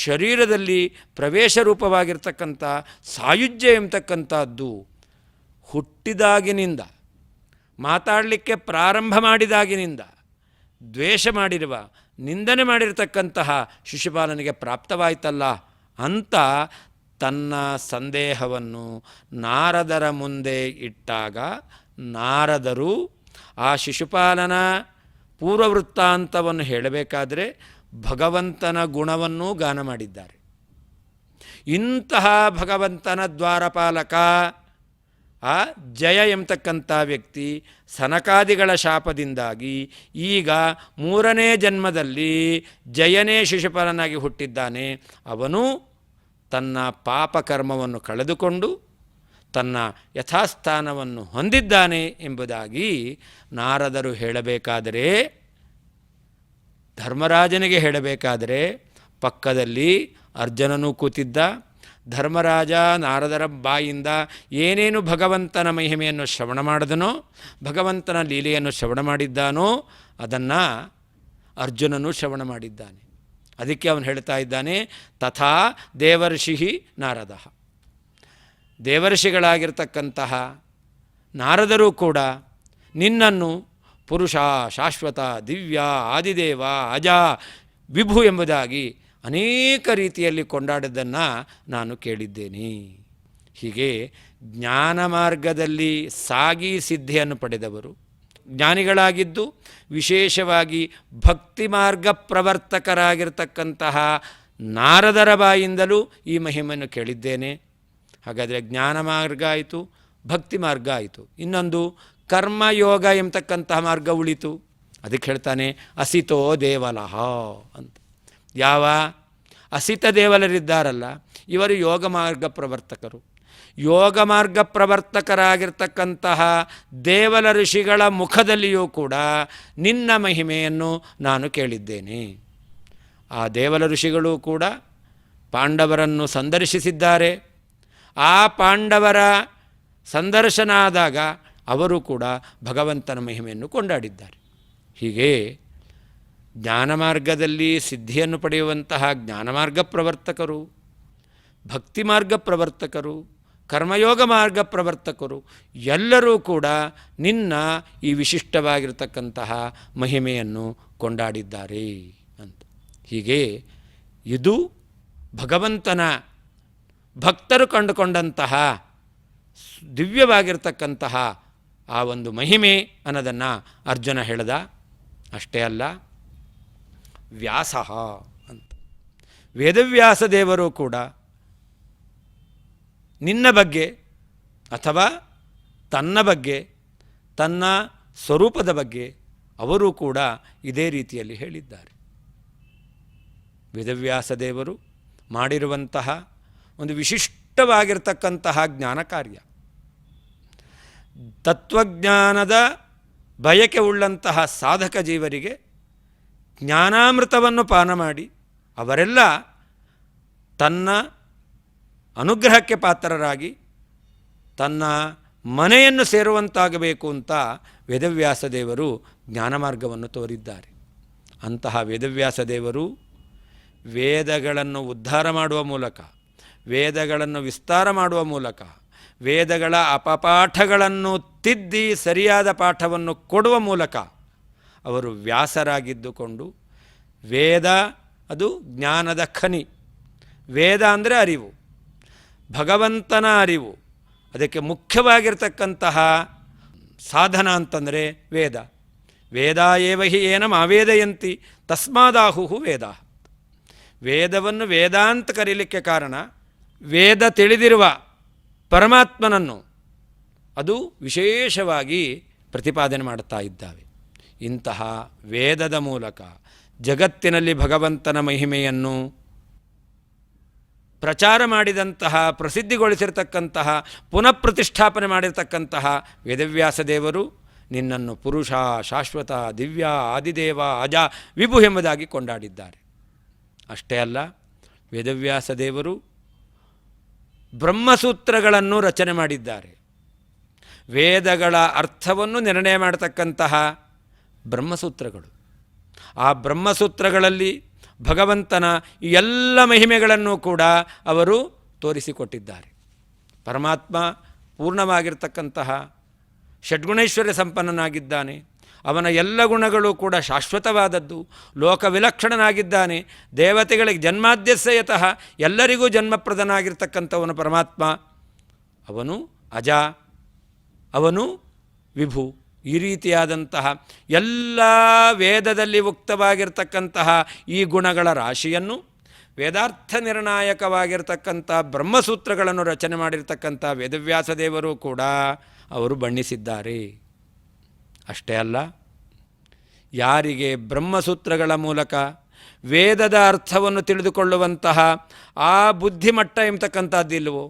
ಶರೀರದಲ್ಲಿ ಪ್ರವೇಶ ರೂಪವಾಗಿರ್ತಕ್ಕಂಥ ಸಾಯುಜ್ಯ ಎಂಬತಕ್ಕಂಥದ್ದು ಹುಟ್ಟಿದಾಗಿನಿಂದ, ಮಾತಾಡಲಿಕ್ಕೆ ಪ್ರಾರಂಭ ಮಾಡಿದಾಗಿನಿಂದ ದ್ವೇಷ ಮಾಡಿರುವ, ನಿಂದನೆ ಮಾಡಿರತಕ್ಕಂತಹ ಶಿಶುಪಾಲನಿಗೆ ಪ್ರಾಪ್ತವಾಯ್ತಲ್ಲ ಅಂತ ತನ್ನ ಸಂದೇಹವನ್ನು ನಾರದರ ಮುಂದೆ ಇಟ್ಟಾಗ ನಾರದರು ಆ ಶಿಶುಪಾಲನ ಪೂರ್ವವೃತ್ತಾಂತವನ್ನು ಹೇಳಬೇಕಾದರೆ ಭಗವಂತನ ಗುಣವನ್ನೂ ಗಾನ ಮಾಡಿದ್ದಾರೆ. ಇಂತಹ ಭಗವಂತನ ದ್ವಾರಪಾಲಕ ಆ ಜಯ ಎಂಬತಕ್ಕಂಥ ವ್ಯಕ್ತಿ ಸನಕಾದಿಗಳ ಶಾಪದಿಂದಾಗಿ ಈಗ 3ನೇ ಜನ್ಮದಲ್ಲಿ ಜಯನೇ ಶಿಶುಪಾಲನಾಗಿ ಹುಟ್ಟಿದ್ದಾನೆ. ಅವನು ತನ್ನ ಪಾಪಕರ್ಮವನ್ನು ಕಳೆದುಕೊಂಡು ತನ್ನ ಯಥಾಸ್ಥಾನವನ್ನು ಹೊಂದಿದ್ದಾನೆ ಎಂಬುದಾಗಿ ನಾರದರು ಹೇಳಬೇಕಾದರೆ, ಧರ್ಮರಾಜನಿಗೆ ಹೇಳಬೇಕಾದರೆ ಪಕ್ಕದಲ್ಲಿ ಅರ್ಜುನನೂ ಕೂತಿದ್ದ. ಧರ್ಮರಾಜ ನಾರದರ ಬಾಯಿಂದ ಏನೇನು ಭಗವಂತನ ಮಹಿಮೆಯನ್ನು ಶ್ರವಣ ಮಾಡಿದನೋ, ಭಗವಂತನ ಲೀಲೆಯನ್ನು ಶ್ರವಣ ಮಾಡಿದ್ದಾನೋ ಅದನ್ನು ಅರ್ಜುನನೂ ಶ್ರವಣ ಮಾಡಿದ್ದಾನೆ. ಅದಕ್ಕೆ ಅವನು ಹೇಳ್ತಾ ಇದ್ದಾನೆ, ತಥಾ ದೇವರ್ಷಿ ನಾರದ, ದೇವರ್ಷಿಗಳಾಗಿರ್ತಕ್ಕಂತಹ ನಾರದರೂ ಕೂಡ ನಿನ್ನನ್ನು ಪುರುಷ, ಶಾಶ್ವತ, ದಿವ್ಯ, ಆದಿದೇವ, ಅಜ, ವಿಭು ಎಂಬುದಾಗಿ ಅನೇಕ ರೀತಿಯಲ್ಲಿ ಕೊಂಡಾಡಿದ್ದನ್ನು ನಾನು ಕೇಳಿದ್ದೇನೆ. ಹೀಗೆ ಜ್ಞಾನ ಮಾರ್ಗದಲ್ಲಿ ಸಾಗಿ ಸಿದ್ಧಿಯನ್ನು ಪಡೆದವರು, ಜ್ಞಾನಿಗಳಾಗಿದ್ದು ವಿಶೇಷವಾಗಿ ಭಕ್ತಿ ಮಾರ್ಗ ಪ್ರವರ್ತಕರಾಗಿರ್ತಕ್ಕಂತಹ ನಾರದರ ಬಾಯಿಂದಲೂ ಈ ಮಹಿಮೆಯನ್ನು ಕೇಳಿದ್ದೇನೆ. ಹಾಗಾದರೆ ಜ್ಞಾನ ಮಾರ್ಗ ಆಯಿತು, ಭಕ್ತಿ ಮಾರ್ಗ ಆಯಿತು, ಇನ್ನೊಂದು ಕರ್ಮಯೋಗ ಎಂಬತಕ್ಕಂತಹ ಮಾರ್ಗ ಉಳಿತು. ಅದಕ್ಕೆ ಹೇಳ್ತಾನೆ ಅಸಿತೋ ದೇವಲಹ ಅಂತ. ಯಾವ ಅಸಿತ ದೇವಲರಿದ್ದಾರಲ್ಲ ಇವರು ಯೋಗ ಮಾರ್ಗ ಪ್ರವರ್ತಕರು. ಯೋಗ ಮಾರ್ಗ ಪ್ರವರ್ತಕರಾಗಿರ್ತಕ್ಕಂತಹ ದೇವಲ ಋಷಿಗಳ ಮುಖದಲ್ಲಿಯೂ ಕೂಡ ನಿನ್ನ ಮಹಿಮೆಯನ್ನು ನಾನು ಕೇಳಿದ್ದೇನೆ. ಆ ದೇವಲ ಋಷಿಗಳು ಕೂಡ ಪಾಂಡವರನ್ನು ಸಂದರ್ಶಿಸಿದ್ದಾರೆ. ಆ ಪಾಂಡವರ ಸಂದರ್ಶನ ಆದಾಗ ಅವರು ಕೂಡ ಭಗವಂತನ ಮಹಿಮೆಯನ್ನು ಕೊಂಡಾಡಿದ್ದಾರೆ. ಹೀಗೆ ಜ್ಞಾನಮಾರ್ಗದಲ್ಲಿ ಸಿದ್ಧಿಯನ್ನು ಪಡೆಯುವಂತಹ ಜ್ಞಾನಮಾರ್ಗ ಪ್ರವರ್ತಕರು, ಭಕ್ತಿ ಮಾರ್ಗ ಪ್ರವರ್ತಕರು, ಕರ್ಮಯೋಗ ಮಾರ್ಗ ಪ್ರವರ್ತಕರು ಎಲ್ಲರೂ ಕೂಡ ನಿನ್ನ ಈ ವಿಶಿಷ್ಟವಾಗಿರತಕ್ಕಂತಹ ಮಹಿಮೆಯನ್ನು ಕೊಂಡಾಡಿದ್ದಾರೆ ಅಂತ. ಹೀಗೆ ಇದು ಭಗವಂತನ ಭಕ್ತರು ಕಂಡುಕೊಂಡಂತಹ ದಿವ್ಯವಾಗಿರ್ತಕ್ಕಂತಹ ಆ ಒಂದು ಮಹಿಮೆ ಅನ್ನೋದನ್ನು ಅರ್ಜುನ ಹೇಳ್ದ. ಅಷ್ಟೇ ಅಲ್ಲ, ವ್ಯಾಸ ಅಂತ ವೇದವ್ಯಾಸ ದೇವರು ಕೂಡ ನಿನ್ನ ಬಗ್ಗೆ ಅಥವಾ ತನ್ನ ಬಗ್ಗೆ, ತನ್ನ ಸ್ವರೂಪದ ಬಗ್ಗೆ ಅವರು ಕೂಡ ಇದೇ ರೀತಿಯಲ್ಲಿ ಹೇಳಿದ್ದಾರೆ. ವೇದವ್ಯಾಸ ದೇವರು ಮಾಡಿರುವಂತಹ ಒಂದು ವಿಶಿಷ್ಟವಾಗಿರ್ತಕ್ಕಂತಹ ಜ್ಞಾನ ಕಾರ್ಯ, ತತ್ವಜ್ಞಾನದ ಬಯಕೆ ಉಳ್ಳಂತಹ ಸಾಧಕ ಜೀವರಿಗೆ ಜ್ಞಾನಾಮೃತವನ್ನು ಪಾನ ಮಾಡಿ ಅವರೆಲ್ಲ ತನ್ನ ಅನುಗ್ರಹಕ್ಕೆ ಪಾತ್ರರಾಗಿ ತನ್ನ ಮನೆಯನ್ನು ಸೇರುವಂತಾಗಬೇಕು ಅಂತ ವೇದವ್ಯಾಸ ದೇವರು ಜ್ಞಾನ ಮಾರ್ಗವನ್ನು ತೋರಿದ್ದಾರೆ. ಅಂತಹ ವೇದವ್ಯಾಸ ದೇವರು ವೇದಗಳನ್ನು ಉದ್ಧಾರ ಮಾಡುವ ಮೂಲಕ, ವೇದಗಳನ್ನು ವಿಸ್ತಾರ ಮಾಡುವ ಮೂಲಕ, ವೇದಗಳ ಅಪಪಾಠಗಳನ್ನು ತಿದ್ದಿ ಸರಿಯಾದ ಪಾಠವನ್ನು ಕೊಡುವ ಮೂಲಕ ಅವರು ವ್ಯಾಸರಾಗಿದ್ದುಕೊಂಡು, ವೇದ ಅದು ಜ್ಞಾನದ ಖನಿ. ವೇದ ಅಂದರೆ ಅರಿವು, ಭಗವಂತನ ಅರಿವು. ಅದಕ್ಕೆ ಮುಖ್ಯವಾಗಿರ್ತಕ್ಕಂತಹ ಸಾಧನ ಅಂತಂದರೆ ವೇದ. ವೇದ ಏವ ಹಿ ಏನಂ ಅವೇದಯಂತಿ ತಸ್ಮಾದಾಹುಹು ವೇದ. ವೇದವನ್ನು ವೇದ ಅಂತ ಕರೀಲಿಕ್ಕೆ ಕಾರಣ, ವೇದ ತಿಳಿದಿರುವ ಪರಮಾತ್ಮನನ್ನು ಅದು ವಿಶೇಷವಾಗಿ ಪ್ರತಿಪಾದನೆ ಮಾಡುತ್ತಾ ಇದ್ದಾವೆ. ಇಂತಹ ವೇದದ ಮೂಲಕ ಜಗತ್ತಿನಲ್ಲಿ ಭಗವಂತನ ಮಹಿಮೆಯನ್ನು ಪ್ರಚಾರ ಮಾಡಿದಂತಹ, ಪ್ರಸಿದ್ಧಿಗೊಳಿಸಿರ್ತಕ್ಕಂತಹ, ಪುನಃ ಪ್ರತಿಷ್ಠಾಪನೆ ಮಾಡಿರ್ತಕ್ಕಂತಹ ವೇದವ್ಯಾಸ ದೇವರು ನಿನ್ನನ್ನು ಪುರುಷ, ಶಾಶ್ವತ, ದಿವ್ಯ, ಆದಿದೇವ, ಅಜ, ವಿಭು ಎಂಬುದಾಗಿ ಕೊಂಡಾಡಿದ್ದಾರೆ. ಅಷ್ಟೇ ಅಲ್ಲ, ವೇದವ್ಯಾಸ ದೇವರು ಬ್ರಹ್ಮಸೂತ್ರಗಳನ್ನು ರಚನೆ ಮಾಡಿದ್ದಾರೆ. ವೇದಗಳ ಅರ್ಥವನ್ನು ನಿರ್ಣಯ ಮಾಡತಕ್ಕಂತಹ ಬ್ರಹ್ಮಸೂತ್ರಗಳು. ಆ ಬ್ರಹ್ಮಸೂತ್ರಗಳಲ್ಲಿ ಭಗವಂತನ ಈ ಎಲ್ಲ ಮಹಿಮೆಗಳನ್ನು ಕೂಡ ಅವರು ತೋರಿಸಿಕೊಟ್ಟಿದ್ದಾರೆ. ಪರಮಾತ್ಮ ಪೂರ್ಣವಾಗಿರ್ತಕ್ಕಂತಹ ಷಡ್ಗುಣೈಶ್ವರ್ಯ ಸಂಪನ್ನನಾಗಿದ್ದಾನೆ. ಅವನ ಎಲ್ಲ ಗುಣಗಳು ಕೂಡ ಶಾಶ್ವತವಾದದ್ದು. ಲೋಕವಿಲಕ್ಷಣನಾಗಿದ್ದಾನೆ. ದೇವತೆಗಳಿಗೆ ಜನ್ಮಾದ್ಯಸ್ಯತಃ ಎಲ್ಲರಿಗೂ ಜನ್ಮಪ್ರದನಾಗಿರ್ತಕ್ಕಂಥವನು ಪರಮಾತ್ಮ. ಅವನು ಅಜ, ಅವನು ವಿಭು. ಈ ರೀತಿಯಾದಂತಹ ಎಲ್ಲ ವೇದದಲ್ಲಿ ಉಕ್ತವಾಗಿರ್ತಕ್ಕಂತಹ ಈ ಗುಣಗಳ ರಾಶಿಯನ್ನು ವೇದಾರ್ಥ ನಿರ್ಣಾಯಕವಾಗಿರ್ತಕ್ಕಂಥ ಬ್ರಹ್ಮಸೂತ್ರಗಳನ್ನು ರಚನೆ ಮಾಡಿರ್ತಕ್ಕಂಥ ವೇದವ್ಯಾಸ ದೇವರು ಕೂಡ ಅವರು ಬಣ್ಣಿಸಿದ್ದಾರೆ. ಅಷ್ಟೇ ಅಲ್ಲ, ಯಾರಿಗೆ ಬ್ರಹ್ಮಸೂತ್ರಗಳ ಮೂಲಕ ವೇದದ ಅರ್ಥವನ್ನು ತಿಳಿದುಕೊಳ್ಳುವಂತಹ ಆ ಬುದ್ಧಿಮಟ್ಟ ಎಂಬತಕ್ಕಂಥದ್ದಿಲ್ವೋ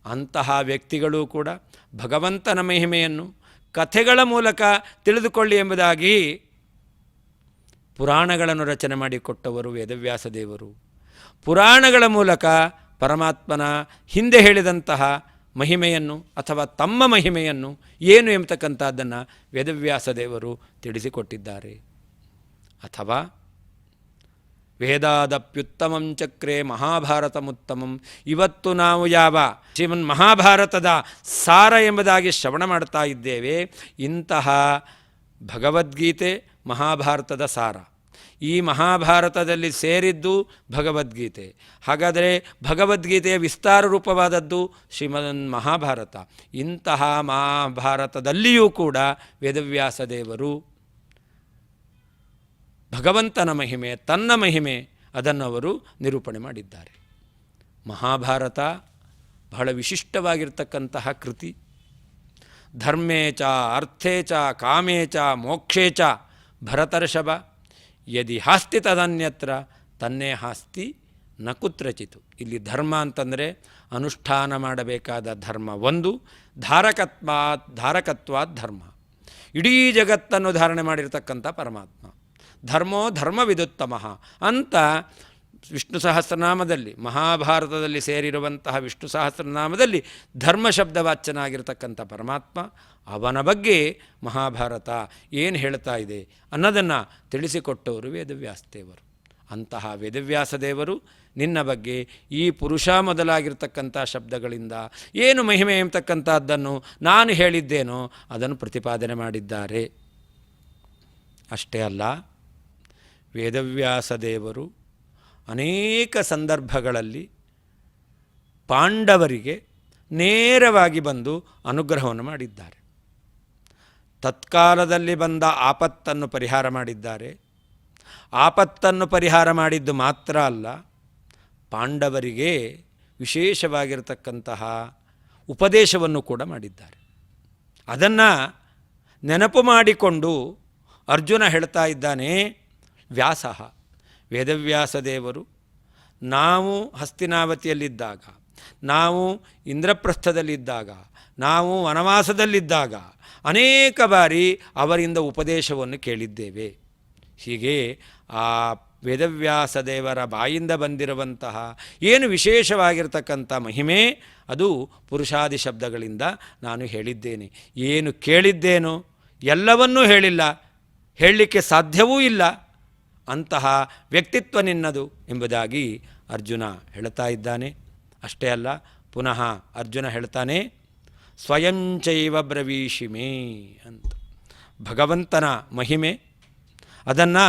ಅಂತಹ ವ್ಯಕ್ತಿಗಳು ಕೂಡ ಭಗವಂತನ ಮಹಿಮೆಯನ್ನು ಕಥೆಗಳ ಮೂಲಕ ತಿಳಿದುಕೊಳ್ಳಿ ಎಂಬುದಾಗಿ ಪುರಾಣಗಳನ್ನು ರಚನೆ ಮಾಡಿಕೊಟ್ಟವರು ವೇದವ್ಯಾಸ ದೇವರು. ಪುರಾಣಗಳ ಮೂಲಕ ಪರಮಾತ್ಮನ ಹಿಂದೆ ಹೇಳಿದಂತಹ ಮಹಿಮೆಯನ್ನು ಅಥವಾ ತಮ್ಮ ಮಹಿಮೆಯನ್ನು ಏನು ಎಂಬತಕ್ಕಂಥದ್ದನ್ನು ವೇದವ್ಯಾಸ ದೇವರು ತಿಳಿಸಿಕೊಟ್ಟಿದ್ದಾರೆ. ಅಥವಾ ವೇದಾದಪ್ಯುತ್ತಮಂ ಚಕ್ರೆ ಮಹಾಭಾರತಮುತ್ತಮಂ. ಇವತ್ತು ನಾವು ಯಾವ ಶ್ರೀಮನ್ ಮಹಾಭಾರತದ ಸಾರ ಎಂಬುದಾಗಿ ಶ್ರವಣ ಮಾಡ್ತಾ ಇದ್ದೇವೆ, ಇಂತಹ ಭಗವದ್ಗೀತೆ ಮಹಾಭಾರತದ ಸಾರ. ಈ ಮಹಾಭಾರತದಲ್ಲಿ ಸೇರಿದ್ದು ಭಗವದ್ಗೀತೆ. ಹಾಗಾದರೆ ಭಗವದ್ಗೀತೆಯ ವಿಸ್ತಾರ ರೂಪವಾದದ್ದು ಶ್ರೀಮನ್ ಮಹಾಭಾರತ. ಇಂತಹ ಮಹಾಭಾರತದಲ್ಲಿಯೂ ಕೂಡ ವೇದವ್ಯಾಸ ದೇವರು ಭಗವಂತನ ಮಹಿಮೆ, ತನ್ನ ಮಹಿಮೆ, ಅದನ್ನು ಅವರು ನಿರೂಪಣೆ ಮಾಡಿದ್ದಾರೆ. ಮಹಾಭಾರತ ಬಹಳ ವಿಶಿಷ್ಟವಾಗಿರ್ತಕ್ಕಂತಹ ಕೃತಿ. ಧರ್ಮೇ ಚ ಅರ್ಥೇ ಚ ಕಾಮೇ ಚ ಮೋಕ್ಷೇ ಚ ಭರತರ್ಷಭ ಯದಿ ಹಾಸ್ತಿ ತದನ್ಯತ್ರ ತನ್ನೇ ಹಾಸ್ತಿ ನ ಕುತ್ರಚಿತು. ಇಲ್ಲಿ ಧರ್ಮ ಅಂತಂದರೆ ಅನುಷ್ಠಾನ ಮಾಡಬೇಕಾದ ಧರ್ಮ ಒಂದು, ಧಾರಕತ್ವಾತ್ ಧರ್ಮ, ಇಡೀ ಜಗತ್ತನ್ನು ಧಾರಣೆ ಮಾಡಿರ್ತಕ್ಕಂಥ ಪರಮಾತ್ಮ. ಧರ್ಮೋ ಧರ್ಮವಿದುತ್ತಮಃ ಅಂತ ವಿಷ್ಣು ಸಹಸ್ರನಾಮದಲ್ಲಿ, ಮಹಾಭಾರತದಲ್ಲಿ ಸೇರಿರುವಂತಹ ವಿಷ್ಣು ಸಹಸ್ರನಾಮದಲ್ಲಿ ಧರ್ಮ ಶಬ್ದವಾಚ್ಯನಾಗಿರ್ತಕ್ಕಂಥ ಪರಮಾತ್ಮ, ಅವನ ಬಗ್ಗೆ ಮಹಾಭಾರತ ಏನು ಹೇಳ್ತಾ ಇದೆ ಅನ್ನೋದನ್ನು ತಿಳಿಸಿಕೊಟ್ಟವರು ವೇದವ್ಯಾಸದೇವರು. ಅಂತಹ ವೇದವ್ಯಾಸದೇವರು ನಿನ್ನ ಬಗ್ಗೆ ಈ ಪುರುಷ ಮೊದಲಾಗಿರ್ತಕ್ಕಂಥ ಶಬ್ದಗಳಿಂದ ಏನು ಮಹಿಮೆ ಎಂಬತಕ್ಕಂಥದ್ದನ್ನು ನಾನು ಹೇಳಿದ್ದೇನೋ ಅದನ್ನು ಪ್ರತಿಪಾದನೆ ಮಾಡಿದ್ದಾರೆ. ಅಷ್ಟೇ ಅಲ್ಲ, ವೇದವ್ಯಾಸದೇವರು ಅನೇಕ ಸಂದರ್ಭಗಳಲ್ಲಿ ಪಾಂಡವರಿಗೆ ನೇರವಾಗಿ ಬಂದು ಅನುಗ್ರಹವನ್ನು ಮಾಡಿದ್ದಾರೆ. ತತ್ಕಾಲದಲ್ಲಿ ಬಂದ ಆಪತ್ತನ್ನು ಪರಿಹಾರ ಮಾಡಿದ್ದಾರೆ. ಆಪತ್ತನ್ನು ಪರಿಹಾರ ಮಾಡಿದ್ದು ಮಾತ್ರ ಅಲ್ಲ, ಪಾಂಡವರಿಗೆ ವಿಶೇಷವಾಗಿರತಕ್ಕಂತಹ ಉಪದೇಶವನ್ನು ಕೂಡ ಮಾಡಿದ್ದಾರೆ. ಅದನ್ನು ನೆನಪು ಮಾಡಿಕೊಂಡು ಅರ್ಜುನ ಹೇಳ್ತಾ ಇದ್ದಾನೆ, ವ್ಯಾಸ ವೇದವ್ಯಾಸದೇವರು ನಾವು ಹಸ್ತಿನಾವತಿಯಲ್ಲಿದ್ದಾಗ, ನಾವು ಇಂದ್ರಪ್ರಸ್ಥದಲ್ಲಿದ್ದಾಗ, ನಾವು ವನವಾಸದಲ್ಲಿದ್ದಾಗ ಅನೇಕ ಬಾರಿ ಅವರಿಂದ ಉಪದೇಶವನ್ನು ಕೇಳಿದ್ದೇವೆ. ಹೀಗೆ ಆ ವೇದವ್ಯಾಸದೇವರ ಬಾಯಿಂದ ಬಂದಿರುವಂತಹ ಏನು ವಿಶೇಷವಾಗಿರ್ತಕ್ಕಂಥ ಮಹಿಮೆ ಅದು ಪುರುಷಾದಿ ಶಬ್ದಗಳಿಂದ ನಾನು ಹೇಳಿದ್ದೇನೆ. ಏನು ಕೇಳಿದ್ದೇನೋ ಎಲ್ಲವನ್ನೂ ಹೇಳಿಲ್ಲ, ಹೇಳಲಿಕ್ಕೆ ಸಾಧ್ಯವೂ ಇಲ್ಲ. ಅಂತಹ ವ್ಯಕ್ತಿತ್ವ ನಿನ್ನದು ಎಂಬುದಾಗಿ ಅರ್ಜುನ ಹೇಳ್ತಾ ಇದ್ದಾನೆ. ಅಷ್ಟೇ ಅಲ್ಲ, ಪುನಃ ಅರ್ಜುನ ಹೇಳ್ತಾನೆ, ಸ್ವಯಂಚೈವ ಬ್ರವೀಷಿಮೇ ಅಂತ. ಭಗವಂತನ ಮಹಿಮೆ ಅದನ್ನು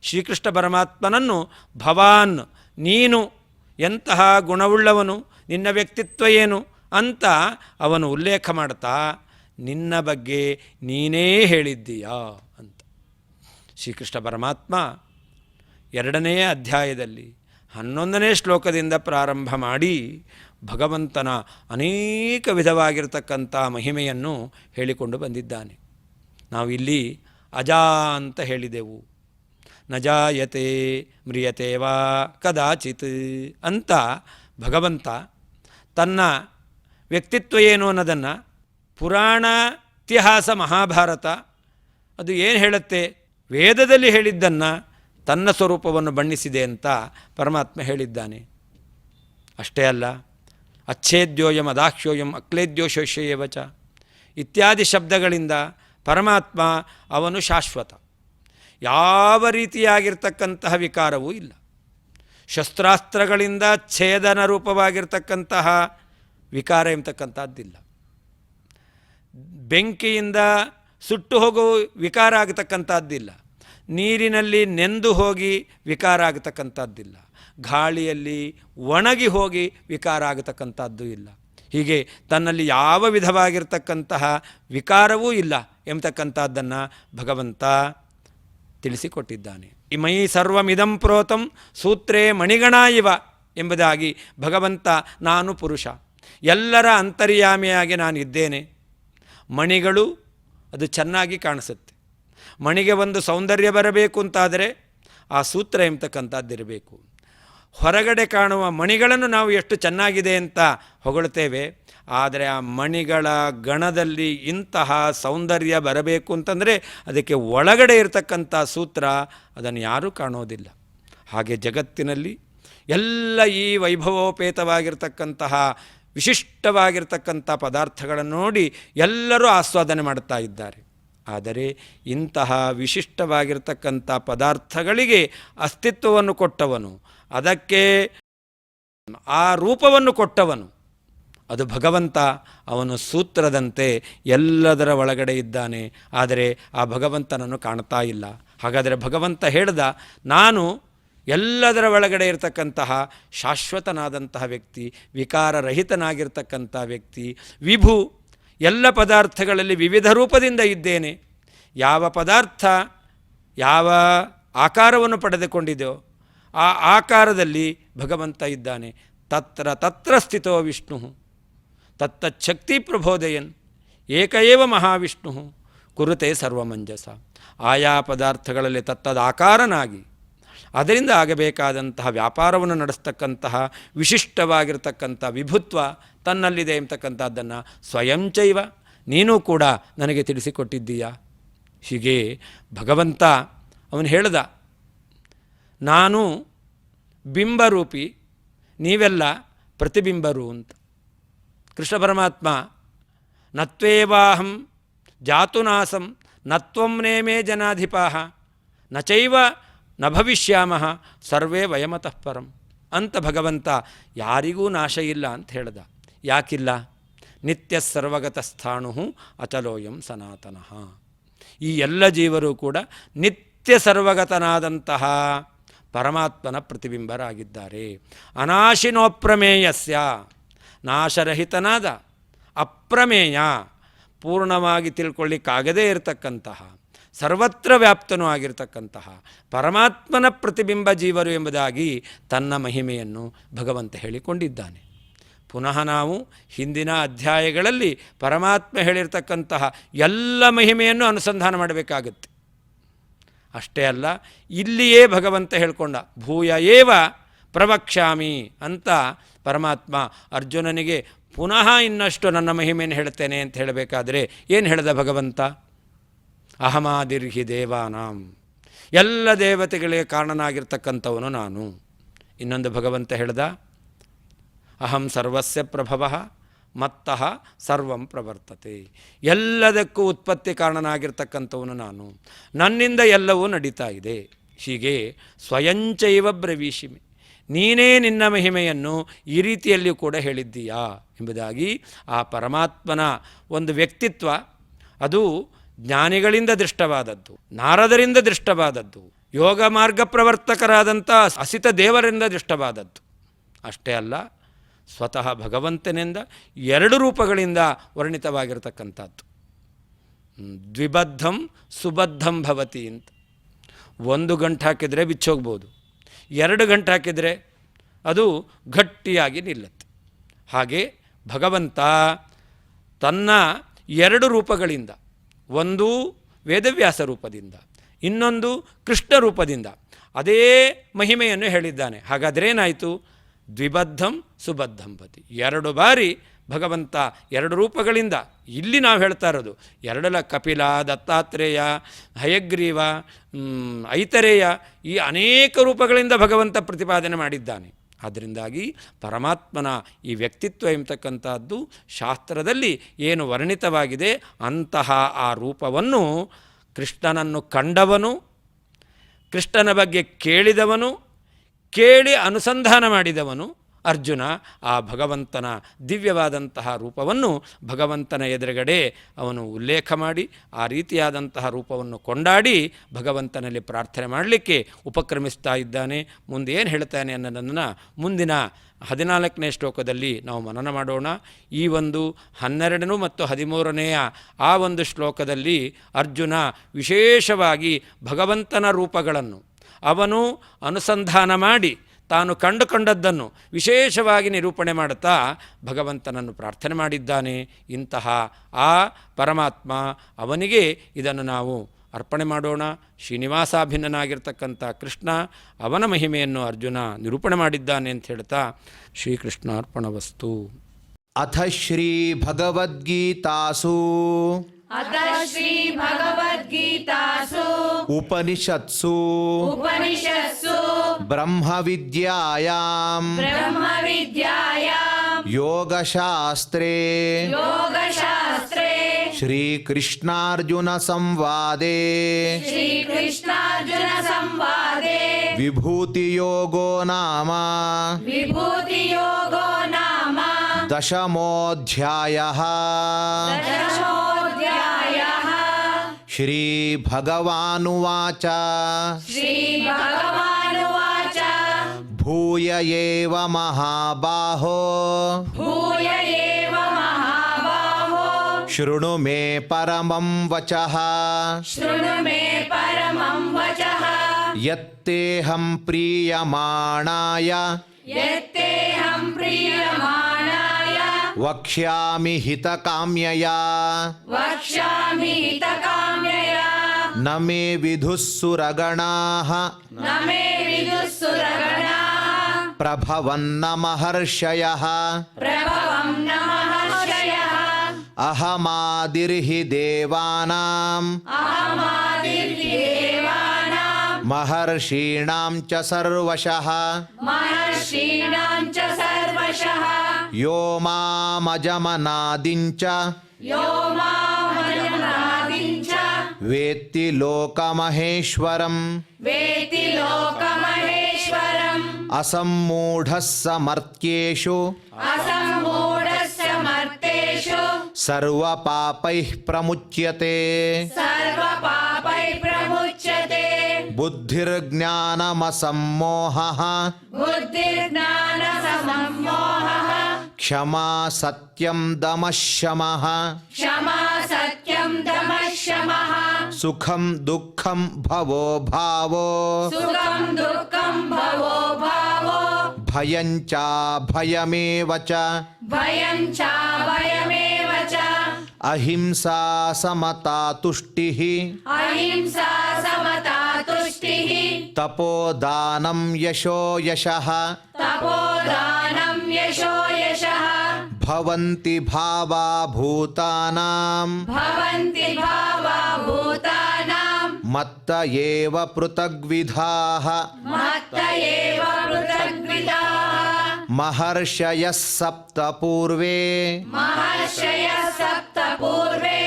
ಶ್ರೀಕೃಷ್ಣ ಪರಮಾತ್ಮನನ್ನು ಭವಾನ್, ನೀನು ಎಂತಹ ಗುಣವುಳ್ಳವನು, ನಿನ್ನ ವ್ಯಕ್ತಿತ್ವ ಏನು ಅಂತ ಅವನು ಉಲ್ಲೇಖ ಮಾಡ್ತಾ ನಿನ್ನ ಬಗ್ಗೆ ನೀನೇ ಹೇಳಿದ್ದೀಯಾ ಅಂತ. ಶ್ರೀಕೃಷ್ಣ ಪರಮಾತ್ಮ 2ನೇ ಅಧ್ಯಾಯದಲ್ಲಿ 11ನೇ ಶ್ಲೋಕದಿಂದ ಪ್ರಾರಂಭ ಮಾಡಿ ಭಗವಂತನ ಅನೇಕ ವಿಧವಾಗಿರ್ತಕ್ಕಂಥ ಮಹಿಮೆಯನ್ನು ಹೇಳಿಕೊಂಡು ಬಂದಿದ್ದಾನೆ. ನಾವಿಲ್ಲಿ ಅಜಾ ಅಂತ ಹೇಳಿದೆವು, ನ ಜಾಯತೆ ಮ್ರಿಯತೆ ವಾ ಕದಾಚಿತ್ ಅಂತ ಭಗವಂತ ತನ್ನ ವ್ಯಕ್ತಿತ್ವ ಏನು ಅನ್ನೋದನ್ನು ಪುರಾಣ ಇತಿಹಾಸ ಮಹಾಭಾರತ ಅದು ಏನು ಹೇಳುತ್ತೆ, ವೇದದಲ್ಲಿ ಹೇಳಿದ್ದನ್ನು ತನ್ನ ಸ್ವರೂಪವನ್ನು ಬಣ್ಣಿಸಿದೆ ಅಂತ ಪರಮಾತ್ಮ ಹೇಳಿದ್ದಾನೆ. ಅಷ್ಟೇ ಅಲ್ಲ, ಅಚ್ಛೇದ್ಯೋಯಂ ಅದಾಕ್ಷ್ಯೋಯಂ ಅಕ್ಲೇದ್ಯೋಶೋಷ್ಯೇವಚ ಇತ್ಯಾದಿ ಶಬ್ದಗಳಿಂದ ಪರಮಾತ್ಮ ಅವನು ಶಾಶ್ವತ, ಯಾವ ರೀತಿಯಾಗಿರ್ತಕ್ಕಂತಹ ವಿಕಾರವೂ ಇಲ್ಲ. ಶಸ್ತ್ರಾಸ್ತ್ರಗಳಿಂದ ಛೇದನ ರೂಪವಾಗಿರ್ತಕ್ಕಂತಹ ವಿಕಾರ ಎಂಬತಕ್ಕಂಥದ್ದಿಲ್ಲ. ಬೆಂಕಿಯಿಂದ ಸುಟ್ಟು ಹೋಗೋ ವಿಕಾರ ಆಗತಕ್ಕಂಥದ್ದಿಲ್ಲ. ನೀರಿನಲ್ಲಿ ನೆಂದು ಹೋಗಿ ವಿಕಾರ ಆಗತಕ್ಕಂಥದ್ದಿಲ್ಲ. ಗಾಳಿಯಲ್ಲಿ ಒಣಗಿ ಹೋಗಿ ವಿಕಾರ ಆಗತಕ್ಕಂಥದ್ದು ಇಲ್ಲ. ಹೀಗೆ ತನ್ನಲ್ಲಿ ಯಾವ ವಿಧವಾಗಿರ್ತಕ್ಕಂತಹ ವಿಕಾರವೂ ಇಲ್ಲ ಎಂಬತಕ್ಕಂಥದ್ದನ್ನು ಭಗವಂತ ತಿಳಿಸಿಕೊಟ್ಟಿದ್ದಾನೆ. ಇಮೈ ಸರ್ವಮಿದಂ ಪ್ರೋತಂ ಸೂತ್ರೇ ಮಣಿಗಣ ಇವ ಎಂಬುದಾಗಿ ಭಗವಂತ ನಾನು ಪುರುಷ, ಎಲ್ಲರ ಅಂತರ್ಯಾಮಿಯಾಗಿ ನಾನಿದ್ದೇನೆ. ಮಣಿಗಳು ಅದು ಚೆನ್ನಾಗಿ ಕಾಣಿಸುತ್ತೆ. ಮಣಿಗೆ ಒಂದು ಸೌಂದರ್ಯ ಬರಬೇಕು ಅಂತಾದರೆ ಆ ಸೂತ್ರ ಎಂಬತಕ್ಕಂಥದ್ದಿರಬೇಕು. ಹೊರಗಡೆ ಕಾಣುವ ಮಣಿಗಳನ್ನು ನಾವು ಎಷ್ಟು ಚೆನ್ನಾಗಿದೆ ಅಂತ ಹೊಗಳ್ತೇವೆ, ಆದರೆ ಆ ಮಣಿಗಳ ಗಣದಲ್ಲಿ ಇಂತಹ ಸೌಂದರ್ಯ ಬರಬೇಕು ಅಂತಂದರೆ ಅದಕ್ಕೆ ಒಳಗಡೆ ಇರತಕ್ಕಂಥ ಸೂತ್ರ ಅದನ್ನು ಯಾರೂ ಕಾಣೋದಿಲ್ಲ. ಹಾಗೆ ಜಗತ್ತಿನಲ್ಲಿ ಎಲ್ಲ ಈ ವೈಭವೋಪೇತವಾಗಿರ್ತಕ್ಕಂತಹ ವಿಶಿಷ್ಟವಾಗಿರ್ತಕ್ಕಂಥ ಪದಾರ್ಥಗಳನ್ನು ನೋಡಿ ಎಲ್ಲರೂ ಆಸ್ವಾದನೆ ಮಾಡ್ತಾ ಇದ್ದಾರೆ. ಆದರೆ ಇಂತಹ ವಿಶಿಷ್ಟವಾಗಿರ್ತಕ್ಕಂಥ ಪದಾರ್ಥಗಳಿಗೆ ಅಸ್ತಿತ್ವವನ್ನು ಕೊಟ್ಟವನು, ಅದಕ್ಕೆ ಆ ರೂಪವನ್ನು ಕೊಟ್ಟವನು ಅದು ಭಗವಂತ. ಅವನು ಸೂತ್ರದಂತೆ ಎಲ್ಲದರ ಒಳಗಡೆ ಇದ್ದಾನೆ, ಆದರೆ ಆ ಭಗವಂತನನ್ನು ಕಾಣ್ತಾ ಇಲ್ಲ. ಹಾಗಾದರೆ ಭಗವಂತ ಹೇಳ್ದ, ನಾನು ಎಲ್ಲದರ ಒಳಗಡೆ ಇರತಕ್ಕಂತಹ ಶಾಶ್ವತನಾದಂತಹ ವ್ಯಕ್ತಿ, ವಿಕಾರರಹಿತನಾಗಿರ್ತಕ್ಕಂಥ ವ್ಯಕ್ತಿ, ವಿಭು, ಎಲ್ಲ ಪದಾರ್ಥಗಳಲ್ಲಿ ವಿವಿಧ ರೂಪದಿಂದ ಇದ್ದೇನೆ. ಯಾವ ಪದಾರ್ಥ ಯಾವ ಆಕಾರವನ್ನು ಪಡೆದುಕೊಂಡಿದೆಯೋ ಆ ಆಕಾರದಲ್ಲಿ ಭಗವಂತ ಇದ್ದಾನೆ. ತತ್ರ ತತ್ರ ಸ್ಥಿತೋ ವಿಷ್ಣು ತತ್ತಚ್ಛಕ್ತಿ ಪ್ರಬೋದಯನ್ ಏಕಏವ ಮಹಾವಿಷ್ಣು ಕುರುತೆ ಸರ್ವಮಂಜಸ. ಆಯಾ ಪದಾರ್ಥಗಳಲ್ಲಿ ತತ್ತದ ಆಕಾರನಾಗಿ ಅದರಿಂದ ಆಗಬೇಕಾದಂತಹ ವ್ಯಾಪಾರವನ್ನು ನಡೆಸ್ತಕ್ಕಂತಹ ವಿಶಿಷ್ಟವಾಗಿರ್ತಕ್ಕಂಥ ವಿಭುತ್ವ ತನ್ನಲ್ಲಿದೆ ಎಂಬತಕ್ಕಂಥದ್ದನ್ನು ಸ್ವಯಂಚೈವ ನೀನು ಕೂಡ ನನಗೆ ತಿಳಿಸಿಕೊಟ್ಟಿದ್ದೀಯಾ. ಹೀಗೆ ಭಗವಂತ ಅವನು ಹೇಳ್ದ, ನಾನು ಬಿಂಬರೂಪಿ, ನೀವೆಲ್ಲ ಪ್ರತಿಬಿಂಬರು ಅಂತ. ಕೃಷ್ಣ ಪರಮಾತ್ಮ ನತ್ವೇವಾಹಂ ಜಾತುನಾಸಂ ನತ್ವಂ ನೇಮೇ ಜನಾಧಿಪಾಃ ನಚೈವ ನ ಭವಿಷ್ಯಾಮಃ ಸರ್ವೇ ವಯಮತಃ ಪರಂ ಅಂತ ಭಗವಂತ ಯಾರಿಗೂ ನಾಶ ಇಲ್ಲ ಅಂತ ಹೇಳ್ದ. ಯಾಕಿಲ್ಲ? ನಿತ್ಯ ಸರ್ವಗತಸ್ಥಾಣು ಅಚಲೋಯಂ ಸನಾತನಃ. ಈ ಎಲ್ಲ ಜೀವರು ಕೂಡ ನಿತ್ಯ ಸರ್ವಗತನಾದಂತಹ ಪರಮಾತ್ಮನ ಪ್ರತಿಬಿಂಬರಾಗಿದ್ದಾರೆ. ಅನಾಶಿನೋಪ್ರಮೇಯಸ್ಯ, ನಾಶರಹಿತನಾದ ಅಪ್ರಮೇಯ, ಪೂರ್ಣವಾಗಿ ತಿಳ್ಕೊಳ್ಳಿಕ್ಕಾಗದೇ ಇರತಕ್ಕಂತಹ, ಸರ್ವತ್ರ ವ್ಯಾಪ್ತನೂ ಆಗಿರತಕ್ಕಂತಹ ಪರಮಾತ್ಮನ ಪ್ರತಿಬಿಂಬ ಜೀವರು ಎಂಬುದಾಗಿ ತನ್ನ ಮಹಿಮೆಯನ್ನು ಭಗವಂತ ಹೇಳಿಕೊಂಡಿದ್ದಾನೆ. ಪುನಃ ನಾವು ಹಿಂದಿನ ಅಧ್ಯಾಯಗಳಲ್ಲಿ ಪರಮಾತ್ಮ ಹೇಳಿರ್ತಕ್ಕಂತಹ ಎಲ್ಲ ಮಹಿಮೆಯನ್ನು ಅನುಸಂಧಾನ ಮಾಡಬೇಕಾಗುತ್ತೆ. ಅಷ್ಟೇ ಅಲ್ಲ, ಇಲ್ಲಿಯೇ ಭಗವಂತ ಹೇಳ್ಕೊಂಡ ಭೂಯ ಏವ ಪ್ರವಕ್ಷ್ಯಾಮಿ ಅಂತ ಪರಮಾತ್ಮ ಅರ್ಜುನನಿಗೆ ಪುನಃ ಇನ್ನಷ್ಟು ನನ್ನ ಮಹಿಮೆಯನ್ನು ಹೇಳ್ತೇನೆ ಅಂತ ಹೇಳಬೇಕಾದ್ರೆ ಏನು ಹೇಳ್ದ ಭಗವಂತ? ಅಹಮಾದಿರ್ಹಿ ದೇವಾನಾಂ, ಎಲ್ಲ ದೇವತೆಗಳಿಗೆ ಕಾರಣನಾಗಿರ್ತಕ್ಕಂಥವನು ನಾನು. ಇನ್ನೊಂದು ಭಗವಂತ ಹೇಳ್ದ, ಅಹಂ ಸರ್ವಸ್ಯ ಪ್ರಭವಃ ಮತ್ತಃ ಸರ್ವಂ ಪ್ರವರ್ತತೆ, ಎಲ್ಲದಕ್ಕೂ ಉತ್ಪತ್ತಿ ಕಾರಣನಾಗಿರ್ತಕ್ಕಂಥವನು ನಾನು, ನನ್ನಿಂದ ಎಲ್ಲವೂ ನಡೀತಾ ಇದೆ. ಹೀಗೆ ಸ್ವಯಂಚೈವ ಬ್ರವೀಷಿಮಿ, ನೀನೇ ನಿನ್ನ ಮಹಿಮೆಯನ್ನು ಈ ರೀತಿಯಲ್ಲಿ ಕೂಡ ಹೇಳಿದ್ದೀಯಾ ಎಂಬುದಾಗಿ ಆ ಪರಮಾತ್ಮನ ಒಂದು ವ್ಯಕ್ತಿತ್ವ ಅದು ಜ್ಞಾನಿಗಳಿಂದ ದೃಷ್ಟವಾದದ್ದು, ನಾರದರಿಂದ ದೃಷ್ಟವಾದದ್ದು, ಯೋಗ ಮಾರ್ಗ ಪ್ರವರ್ತಕರಾದಂಥ ಅಸಿತ ದೇವರಿಂದ ದೃಷ್ಟವಾದದ್ದು. ಅಷ್ಟೇ ಅಲ್ಲ, ಸ್ವತಃ ಭಗವಂತನಿಂದ ಎರಡು ರೂಪಗಳಿಂದ ವರ್ಣಿತವಾಗಿರತಕ್ಕಂಥದ್ದು. ದ್ವಿಬದ್ಧಂ ಸುಬದ್ಧಂ ಭವತಿ ಅಂತ. ಒಂದು ಗಂಟು ಹಾಕಿದರೆ ಬಿಚ್ಚೋಗ್ಬೋದು, ಎರಡು ಗಂಟು ಹಾಕಿದರೆ ಅದು ಗಟ್ಟಿಯಾಗಿ ನಿಲ್ಲುತ್ತೆ. ಹಾಗೆ ಭಗವಂತ ತನ್ನ ಎರಡು ರೂಪಗಳಿಂದ, ಒಂದು ವೇದವ್ಯಾಸ ರೂಪದಿಂದ, ಇನ್ನೊಂದು ಕೃಷ್ಣ ರೂಪದಿಂದ ಅದೇ ಮಹಿಮೆಯನ್ನು ಹೇಳಿದ್ದಾನೆ. ಹಾಗಾದರೆ ಏನಾಯಿತು? ದ್ವಿಬದ್ಧಂ ಸುಬದ್ಧಂ ಭವತಿ, ಎರಡು ಬಾರಿ ಭಗವಂತ ಎರಡು ರೂಪಗಳಿಂದ, ಇಲ್ಲಿ ನಾವು ಹೇಳ್ತಾ ಇರೋದು ಎರಡಲ ಕಪಿಲ, ದತ್ತಾತ್ರೇಯ, ಹಯಗ್ರೀವ, ಐತರೇಯ, ಈ ಅನೇಕ ರೂಪಗಳಿಂದ ಭಗವಂತ ಪ್ರತಿಪಾದನೆ ಮಾಡಿದ್ದಾನೆ. ಆದ್ದರಿಂದಾಗಿ ಪರಮಾತ್ಮನ ಈ ವ್ಯಕ್ತಿತ್ವ ಎಂಬತಕ್ಕಂಥದ್ದು ಶಾಸ್ತ್ರದಲ್ಲಿ ಏನು ವರ್ಣಿತವಾಗಿದೆ ಅಂತಹ ಆ ರೂಪವನ್ನು ಕೃಷ್ಣನನ್ನು ಕಂಡವನು, ಕೃಷ್ಣನ ಬಗ್ಗೆ ಕೇಳಿದವನು, ಕೇಳಿ ಅನುಸಂಧಾನ ಮಾಡಿದವನು ಅರ್ಜುನ ಆ ಭಗವಂತನ ದಿವ್ಯವಾದಂತಹ ರೂಪವನ್ನು ಭಗವಂತನ ಎದುರುಗಡೆ ಅವನು ಉಲ್ಲೇಖ ಮಾಡಿ ಆ ರೀತಿಯಾದಂತಹ ರೂಪವನ್ನು ಕೊಂಡಾಡಿ ಭಗವಂತನಲ್ಲಿ ಪ್ರಾರ್ಥನೆ ಮಾಡಲಿಕ್ಕೆ ಉಪಕ್ರಮಿಸ್ತಾ ಇದ್ದಾನೆ. ಮುಂದೆ ಏನು ಹೇಳ್ತಾನೆ ಅನ್ನೋದನ್ನು ಮುಂದಿನ 14ನೇ ಶ್ಲೋಕದಲ್ಲಿ ನಾವು ಮನನ ಮಾಡೋಣ. ಈ ಒಂದು 12 ಮತ್ತು 13ನೇ ಆ ಒಂದು ಶ್ಲೋಕದಲ್ಲಿ ಅರ್ಜುನ ವಿಶೇಷವಾಗಿ ಭಗವಂತನ ರೂಪಗಳನ್ನು ಅವನು ಅನುಸಂಧಾನ ಮಾಡಿ ತಾನು ಕಂಡುಕೊಂಡದ್ದನ್ನು ವಿಶೇಷವಾಗಿ ನಿರೂಪಣೆ ಮಾಡುತ್ತಾ ಭಗವಂತನನ್ನು ಪ್ರಾರ್ಥನೆ ಮಾಡಿದ್ದಾನೆ. ಇಂತಹ ಆ ಪರಮಾತ್ಮ ಅವನಿಗೆ ಇದನ್ನು ನಾವು ಅರ್ಪಣೆ ಮಾಡೋಣ. ಶ್ರೀನಿವಾಸಾಭಿನ್ನನಾಗಿರ್ತಕ್ಕಂಥ ಕೃಷ್ಣ ಅವನ ಮಹಿಮೆಯನ್ನು ಅರ್ಜುನ ನಿರೂಪಣೆ ಮಾಡಿದ್ದಾನೆ ಅಂತ ಹೇಳ್ತಾ ಶ್ರೀಕೃಷ್ಣಾರ್ಪಣವಸ್ತು. ಅಥ ಶ್ರೀ ಭಗವದ್ಗೀತಾಸು ಉಪನಿಷತ್ಸು ಬ್ರಹ್ಮವಿದ್ಯಾಯಾಂ ಯೋಗಶಾಸ್ತ್ರೇ ಶ್ರೀಕೃಷ್ಣಾರ್ಜುನ ಸಂವಾದೇ ವಿಭೂತಿಯೋಗೋ ನಾಮ ದಶಮೋಧ್ಯಾಯಃ. ಶ್ರೀಭಗವಾನುವಾಚ ಭೂಯ ಏವ ಮಹಾಬಾಹೋ ಶೃಣು ಮೇ ಪರಮಂ ವಚಃ ಯತ್ತೇಹಂ ಪ್ರೀಯಮಾಣಾಯ ವಕ್ಷ್ಯಾಮಿ ಹಿತಕಾಮ್ಯಯಾ ನ ಮೇ ವಿದುಃ ಸುರಗಣಾಃ न मे विदुः सुरगणाः ಪ್ರಭವನ್ನ ಮಹರ್ಷಯಃ प्रभवं न महर्षयः ಅಹಮಾದಿರ್ಹಿ ದೇವಾನಾಂ अहमादिर्देवानां ಮಹರ್ಷೀಣಾಂ ಚ ಸರ್ವಶಃ महर्षीणां च सर्वशः ಯೋ ಮಾಮಜಮನಾದಿಂ ಚ यो मामजमनादिं च ವೇತ್ತಿ ಲೋಕಮಹೇಶ್ವರಂ वेत्ति लोकमहेश्वरम् ಅಸಮ್ಮೂಢಃ ಸಮರ್ಥ್ಯೇಷು असम्मूढस्य मर्तेषु ಸರ್ವಪಾಪೈಃ ಪ್ರಮುಚ್ಯತೆ सर्वपापैः प्रमुच्यते ಬುದ್ಧಿರ್ಜ್ಞಾನಮಸಮ್ಮೋಹಃ बुद्धिर्ज्ञानसम्मोहः ಕ್ಷಮಾ ಸತ್ಯಂ ದಮಃ ಶಮಃ क्षमा सत्यं दमः शमः ಸುಖಂ ದುಃಖಂ ಭವೋ ಭಾವೋ सुखं दुःखं भवो भावो ಭಯಂ ಚ ಭಯಮೇವ ಚ भयं च भयमेव च ಅಹಿಂಸಾ ಸಮತಾ ತುಷ್ಟಿಃ अहिंसा समता तुष्टिः ತಪೋದಾನಂ ಯಶೋ ಯಶಃ तपोदानं यशो यशः ಭವಂತಿ ಭಾವಾ ಭೂತಾನಾಂ भवन्ति भावा भूतानां ಮತ್ತ ಏವ ಪೃಥಗ್ವಿಧಾಃ मत्त एव पृथग्विदाः ಮಹರ್ಷಯಃ ಸಪ್ತ ಪೂರ್ವೇ महर्षयः सप्त पूर्वे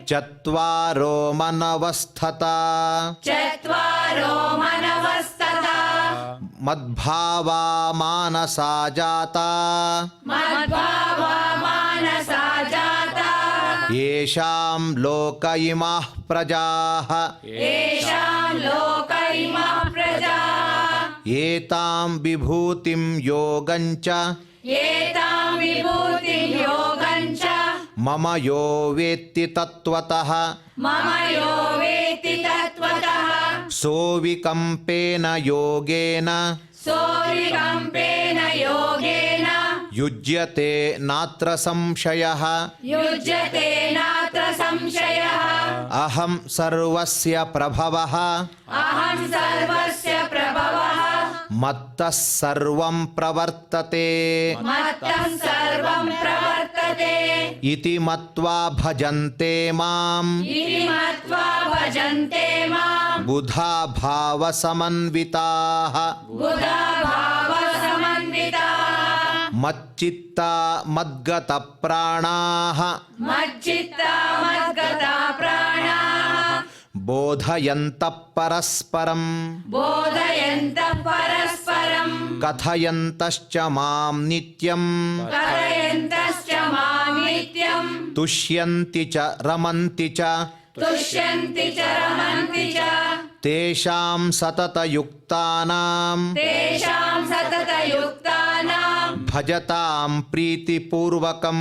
ಚತ್ವಾರೋ ಮನವಸ್ಥತಾ चत्वारो मनवस्तथा ಮದ್ಭಾವಾ ಮಾನಸಾ ಜಾತಾ मद्भावा मानसा जाता ಯೇಷಾಂ ಲೋಕ ಇಮಾಃ ಪ್ರಜಾಃ येषां लोक इमः प्रजा ಏತಾಂ ವಿಭೂತಿಂ ಯೋಗಂಚ एतां विभूतिं योगं च ಮಮ ಯೋ ವೇತ್ತಿ ತತ್ವತಃ मम यो वेत्ति तत्त्वतः ಸೋವಿಕಂಪೇನ ಯೋಗೇನ सोऽविकम्पेन योगेन ಯುಜ್ಯತೆ ನಾತ್ರ ಸಂಶಯಃ युज्यते नात्र संशयः ಅಹಂ ಸರ್ವಸ್ಯ ಪ್ರಭವಃ अहं सर्वस्य प्रभवः ಮತ್ತಃ ಸರ್ವಂ ಪ್ರವರ್ತತೆ मत्तः सर्वं प्रवर्तते ಇತಿ ಮತ್ವಾ ಭಜಂತೆ ಮಾಂ इति मत्वा भजन्ते मां ಬುಧಾ ಭಾವ ಸಮನ್ವಿತಾಃ बुधा भावसमन्विताः ಮಚ್ಚಿತ್ತಾ ಮದ್ಗತ ಪ್ರಾಣಾಃ मच्चित्ता मद्गता प्राणाः ಬೋಧಯन्तಃ ಪರಸ್ಪರಂ बोधयन्तः परस्परं ಕಥಯಂತಶ್ಚ ಮಾಂ ನಿತ್ಯಂ कथयन्तश्च मां नित्यं ತುಷ್ಯಂತಿ ಚ ರಮಂತಿ ಚ तुष्यन्ति च रमन्ति च ತೇಷಾಂ ಸತತಯುಕ್ತಾನಾಂ तेषां सततयुक्तानां ಭಜತಾಂ ಪ್ರೀತಿಪೂರ್ವಕಂ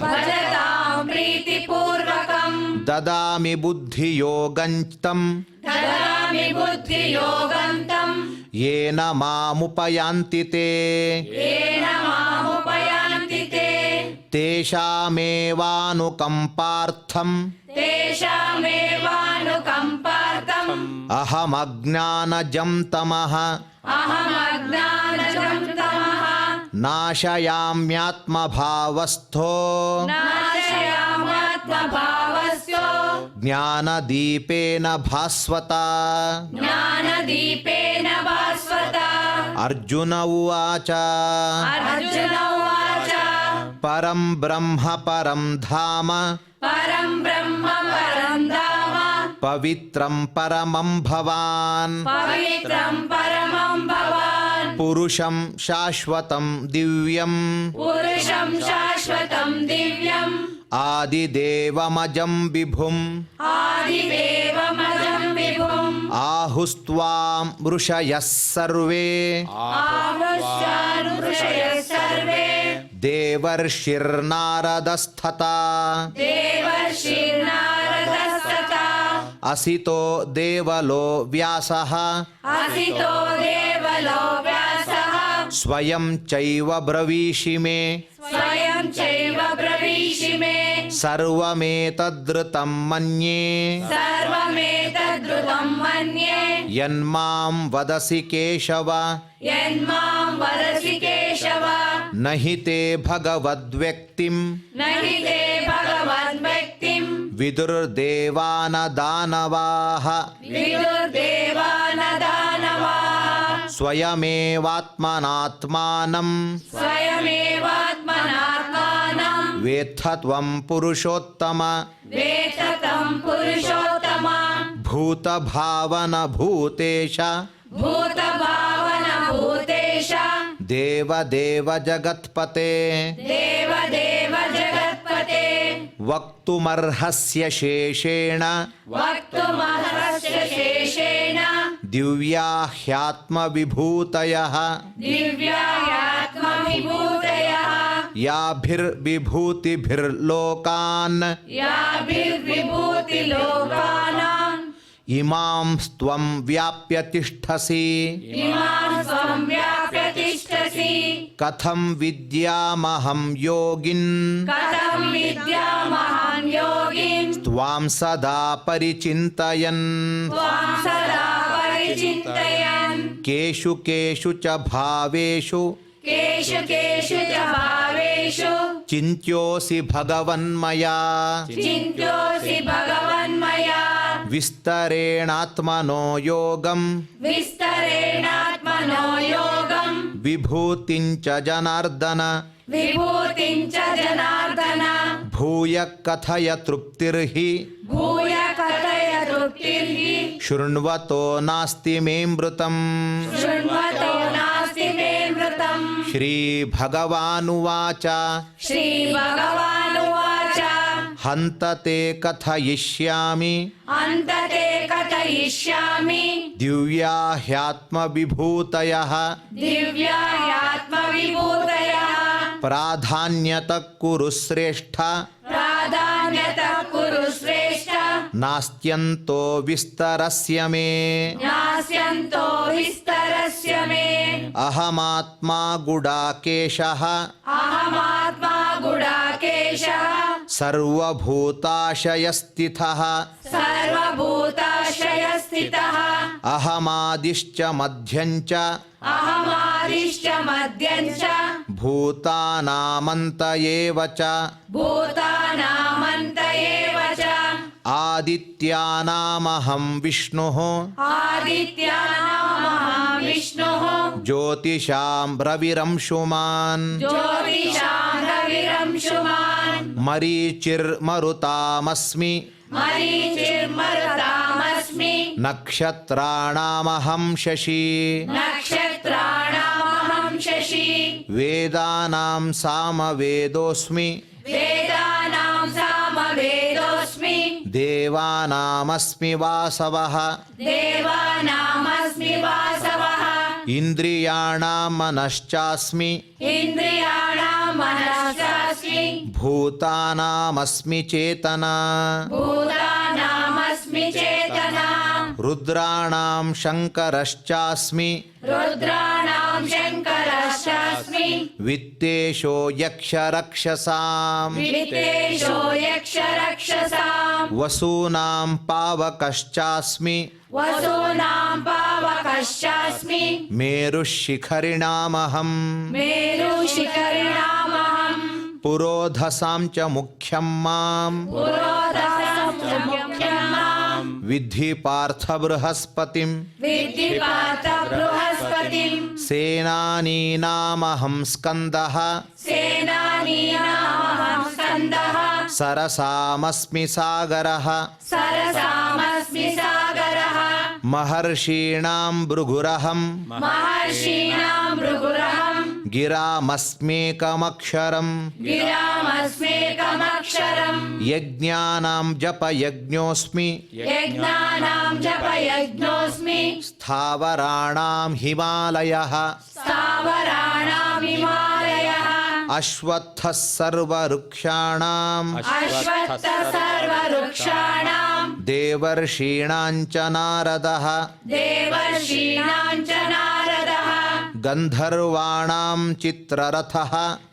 भजतां प्रीतिपूर्वकं ದದಾಮಿ ಬುದ್ಧಿಯೋಗಂಚಂ ददामि बुद्धियोगं तं ಯೇನ ಮಾಮುಪಯಾಂತಿ ತೇ येन मामुपयान्ति ते ತೇಷಾಮೇವಾನುಕಂಪಾರ್ಥಂ तेषामेवानुकम्पार्थम् ಅಹಮಜ್ಞಾನಜಂ ತಮಃ अहमज्ञानजं तमः ನಾಶಯಾಮ್ಯಾತ್ಮಭಾವಸ್ಥೋ नाशयामात्मभावस्यो ಜ್ಞಾನದೀಪೇನ ಭಾಸ್ವತ ज्ञानदीपेन भास्वता ಅರ್ಜುನ ಉವಾಚ अर्जुन उवाच ಪರಂ ಬ್ರಹ್ಮ ಪರಂ ಧಾಮ परं ब्रह्म परं धाम ಪವಿತ್ರಂ ಪರಮಂ ಭವಾನ್ पवित्रं परमं भवान् ಪುರುಷಂ ಶಾಶ್ವತಂ ದಿವ್ಯಂ पुरुषं शाश्वतं दिव्यम् ಆದಿದೇವಮಜಂ ವಿಭುಂ आदिदेवमजं विभुम् ಆಹುಸ್ತ್ವಾಂ ಋಷಯಃ ಸರ್ವೇ आहुष्यानुषयः सर्वे ದೇವರ್ಷಿರ್ನಾರದಸ್ಥತಾ देवर्षिर्नारदस्तथा ಅಸಿತೋ ದೇವಲೋ ವ್ಯಾಸಃ असितो देवलो व्यासः ಸ್ವಯಂ ಚೈವ ಬ್ರವೀಷಿ ಮೇ स्वयं चैव ब्रवीषि मे ಸರ್ವಮೇತದೃತಂ ಮನ್ಯೇ सर्वमेतद्रुतं ಯನ್ಮಾಂ ವದಸಿ ಕೇಶವ ಯನ್ಮಾಂ ವದಸಿ ಕೇಶವ ನ ಹಿ ತೇ ಭಗವದ್ವ್ಯಕ್ತಿಂ ನ ಹಿ ತೇ ಭಗವದ್ವ್ಯಕ್ತಿಂ ವಿದುರ್ದೇವಾನ ದಾನವಾಃ ವಿದುರ್ದೇವಾನ ದಾನವಾಃ ಸ್ವಯಮೇವಾತ್ಮನಾತ್ಮಾನಂ ಸ್ವಯಮೇವಾತ್ಮನಾತ್ಮಾನಂ ವೇತ್ಥ ತ್ವಂ ಪುರುಷೋತ್ತಮ ವೇತ್ತ तं ಪುರುಷೋತ್ತಮ ಭೂತಭಾವನ ಭೂತೇಶ ಭೂತಭಾವನ ಭೂತೇಶ ದೇವದೇವ ಜಗತ್ಪತೆ ದೇವ ದೇವ ಜಗತ್ಪತೆ ವಕ್ತುಮರ್ಹಸ್ಯ ಶೇಷೇಣ ವಕ್ತುಮರ್ಹಸ್ಯ ಶೇಷೇಣ ದಿವ್ಯಾ ಹ್ಯಾತ್ಮವಿಭೂತಯಃ ದಿವ್ಯಾತ್ಮವಿಭೂತಯಃ ಯಾಭಿರ್ವಿಭೂತಿಭಿರ್ಲೋಕಾನ್ ಯಾಭಿರ್ವಿಭೂತಿಲೋಕಾನಾಂ ಇಮಾಂ ತ್ವಂ ವ್ಯಾಪ್ಯ ತಿಷ್ಠಸಿ ಇಮಾಂ ಸ್ವಂ ವ್ಯಾಪ್ಯ ತಿಷ್ಠಸಿ ಕಥಂ ವಿದ್ಯಾಮಹಂ ಯೋಗಿನ್ ಕಥಂ ವಿದ್ಯಾಮಹಂ ಯೋಗಿನ್ ತ್ವಾಂ ಸದಾ ಪರಿಚಿಂತಯನ್ ತ್ವಾಂ ಸದಾ ಪರಿಚಿಂತಯನ್ ಕೇಷು ಕೇಷು ಚ ಭಾವೇಷು ಕೇಷು ಕೇಷು ಚ ಭಾವೇಷು ಚಿಂತ್ಯೋಸಿ ಭಗವನ್ಮಯಾ ಚಿಂತ್ಯೋಸಿ ಭಗವನ್ಮಯಾ ವಿಸ್ತರೇಣಾತ್ಮನೋ ಯೋಗಂ ವಿಸ್ತರೇಣಾತ್ಮನೋ ಯೋಗಂ ವಿಭೂತಿಂಚ ಜನಾರ್ದನ ವಿಭೂತಿಂ ಚ ಜನಾರ್ದನ ಭೂಯ ಕಥಯ ತೃಪ್ತಿರ್ಹಿ ಭೂಯ ಕಥಯ ತೃಪ್ತಿರ್ಹಿ ಶೃಣ್ವತೋ ನಾಸ್ತಿ ಮೇಮೃತಂ ಶೃಣ್ವತೋ ನಾಸ್ತಿ ಮೇ ಮೃತಂ ಶ್ರೀಭಗವಾನುವಾಚ ಶ್ರೀಭಗವಾನುವಾಚ ಹಂತ ತೇ ಕಥಯಿಷ್ಯಾಮಿ ಅಂತತೆ ಕಥಯಿಷ್ಯಾಮಿ ದಿವ್ಯಾ ಹ್ಯಾತ್ಮವಿಭೂತಯಃ ದಿವ್ಯಾತ್ಮವಿಭೂತಯಃ ಪ್ರಾಧಾನ್ಯತ ಕುರು ಶ್ರೇಷ್ಠ ಪ್ರಾಧಾನ್ಯತಃ ಕುರು ಶ್ರೇಷ್ಠ ನಾಸ್ತ್ಯಂತೋ ವಿಸ್ತರಸ್ಯ ಮೇ ಜ್ಞಾಸ್ಯಂತೋ ವಿಸ್ತರಸ್ಯ ಮೇ ಅಹಮಾತ್ಮಾ ಗುಡಾಕೇಶಃ ಅಹಮಾತ್ಮ ಗುಡಾಕೇಶಃ ಸರ್ವಭೂತಾಶಯಸ್ಥಿತಃ ಸರ್ವಭೂತಾಶ್ರಯ ಸ್ಥಿತಃ ಅಹಮಾದಿಶ್ಚ ಮಧ್ಯಂಚ ಅಹಮಾದಿಶ್ಚ ಮಧ್ಯಂಚ ಭೂತಾನಾಮಂತ ಏವ ಚ ಭೂತಾನಾಮಂತ ಏವ ಚ ಆದಿತ್ಯಾನಾಮಹಂ ವಿಷ್ಣುಃ ಆದಿತ್ಯಾನಾಮಹಂ ವಿಷ್ಣುಃ ಜ್ಯೋತಿಷಾಂ ರವಿರಂಶುಮಾನ್ ಜ್ಯೋತಿಷಾಂ ರವಿರಂಶುಮಾನ್ ಮರೀಚಿರ್ಮರುತಾಮಸ್ಮಿ ಮರೀಚಿರ್ಮರುತಾಮಸ್ಮಿ ನಕ್ಷತ್ರಾಣಾಮಹಂ ಶಶಿ ನಕ್ಷತ್ರಾಣಾಮಹಂ ಶಶಿ ವೇದಾನಾಂ ಸಾಮವೇದೋಸ್ಮಿ ವೇದಾನಾಂ ಸಾಮವೇದೋಸ್ಮಿ ದೇವಾನಾಮಸ್ಮಿ ವಾಸವಃ ದೇವಾನಾಮಸ್ಮಿ ವಾಸವಃ ಇಂದ್ರಿಯಾಣಾಂ ಮನಶ್ಚಾಸ್ಮಿ ಇಂದ್ರಿಯಾಣಾಂ ಮನಶ್ಚಾಸ್ಮಿ ಭೂತಾನಾಮಸ್ಮಿ ಚೇತನ ಭೂತಾನಾಮಸ್ಮಿ ಚೇತನ ರುದ್ರಾಣಾಂ ಶಂಕರಶ್ಚಾಸ್ಮಿ ರುದ್ರಾಣಾಂ ಶಂಕರಶ್ಚಾಸ್ಮಿ ವಿತ್ತೇಶೋ ಯಕ್ಷರಕ್ಷಸಾಂ ವಿತ್ತೇಶೋ ಯಕ್ಷರಕ್ಷಸಾಂ ವಸೂನಾಂ ಪಾವಕಶ್ಚಾಸ್ಮಿ ವಸೂನಾಂ ಪಾವಕಶ್ಚಾಸ್ಮಿ ಮೇರುಶಿಖರಿಣಾಮಹಂ ಮೇರುಶಿಖರಿಣಾಮಹಂ ಪುರೋಧಸಾಂ ಚ ಮುಖ್ಯಂ ಮಾಂ ಪುರೋಧಸಂ ಚ ಮುಖ್ಯಂ ಮಾಂ ವಿದ್ಧಿ ಪಾರ್ಥ ಬೃಹಸ್ಪತಿಂ ವಿದ್ಧಿ ಪಾರ್ಥ ಬೃಹಸ್ಪತಿಂ ಸೇನಾನೀನಾಮಹಂ ಸ್ಕಂದಃ ಸೇನಾನೀನಾಮಹಂ ಸ್ಕಂದಃ ಸರಸಾಮಸ್ಮಿ ಸಾಗರಃ ಸರಸಾಮಸ್ಮಿ ಸಾಗರಃ ಮಹರ್ಷೀಣಾಂ ಭೃಗುರಹಂ ಮಹರ್ಷೀಣಾಂ ಭೃಗುರಹಂ ಗಿರಾಮಸ್ಮೇಕಮಕ್ಷರಂ ಗಿರಾಮಸ್ಮೇಕಮಕ್ಷರಂ ಯಜ್ಞಾನಾಂ ಜಪಯಜ್ಞೋಸ್ಮಿ ಯಜ್ಞಾನಾಂ ಜಪಯಜ್ಞೋಸ್ಮಿ ಸ್ಥಾವರಾಣಾಂ ಹಿಮಾಲಯಃ ಸ್ಥಾವರಾಣಾಂ ಹಿಮಾಲಯಃ ಅಶ್ವತ್ಥಃ ಸರ್ವವೃಕ್ಷಾಣಾಂ ಅಶ್ವತ್ಥ ಸರ್ವವೃಕ್ಷಾಣಾಂ ದೇವರ್ಷೀಣಾಂ ಚ ನಾರದಃ ದೇವರ್ಷೀಣಾಂ ಚ ನಾರದಃ ಗಂಧರ್ವಾಣಾಂ ಚಿತ್ರರಥಃ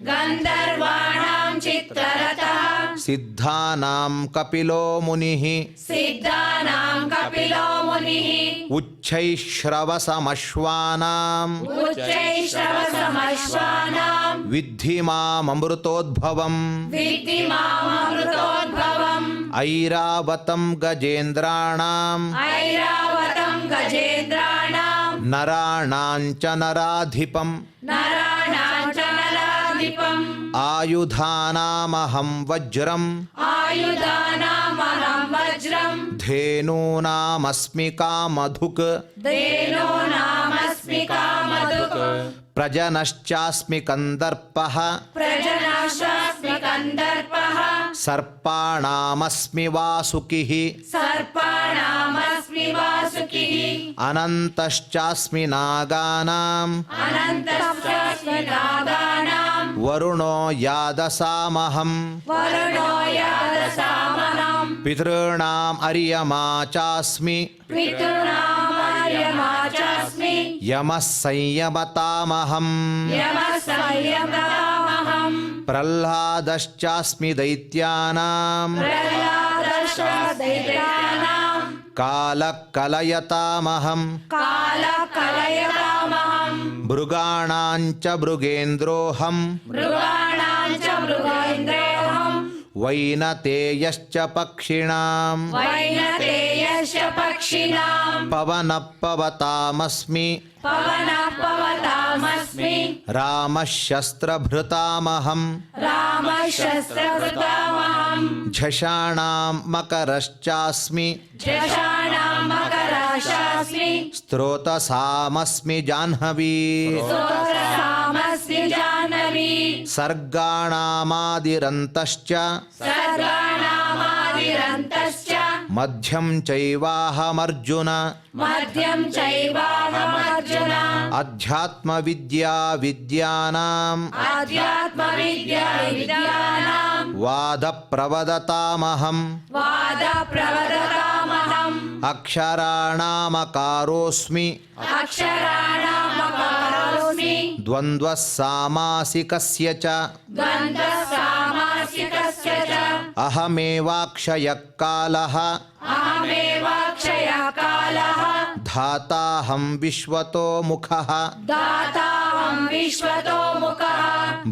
ಗಂಧರ್ವಾಣಾಂ चित्तरतः सिद्धानां कपिलो मुनिः सिद्धानां कपिलो मुनिः उच्छैश्रवसमश्वानां उच्चैश्रवसमश्वानां विद्धि माममृतोद्भवम् विद्धि माममृतोद्भवम् ऐरावतं गजेन्द्राणां ऐरावतं गजेन्द्राणां नराणां च नराधिपम् नराणां च नराधिपम् आयुधानामहं वज्रम् आयुधानामहं वज्रम् धेनूनामस्मि कामधुक् धेनूनामस्मि कामधुक् प्रजनश्चास्मि कन्दर्पः प्रजनश्चास्मि कन्दर्पः सर्पाणामस्मि वासुकिः सर्पाणामस्मि वासुकिः अनन्तश्चास्मि नागानाम् अनन्तश्चास्मि नागानां वरुणो यादसामहम् वरुणो यादसामहम् पितॄणाम् अर्यमा चास्मि पितॄणामार्यमा चास्मि यमः संयमतामहम् यमः संयमतामहम् प्रह्लादश्चास्मि दैत्यानाम् प्रह्लादश्चास्मि कालः कलयतामहम् कालकलयतामहम् मृगाणां च मृगेन्द्रोऽहम् मृगाणां च मृगेन्द्रोऽहम् वैनतेयश्च पक्षिणाम् वैनतेयस्य पक्षिणां पवनः पवतामस्मि पवनः पवतामस्मि रामः शस्त्रभृतामहम् रामशस्त्रकृतामहम् झषाणां मकरश्चास्मि झषाणां मकराशास्मि स्त्रोतसामस्मि जाह्नवी स्तोत्रसामस्मि जाह्नवी सर्गाणामादिरन्तश्च सर्गाणामादिरन्तश्च मध्यं चैवाहमर्जुन मध्यं चैवाहमर्जुन अध्यात्मविद्या विद्यानाम् आध्यात्मविद्यानां वादप्रवदतामहम् वादप्रवदतामहम् अक्षराणामकारोऽस्मि अक्षराणामकारोऽस्मि द्वन्द्वः सामासिकस्य च द्वन्द्वसामासिकस्य च अहमेवाक्षयः कालः अहमेवाक्षयः कालः धाताहं विश्वतो मुखः दाताहं विश्वतो मुखः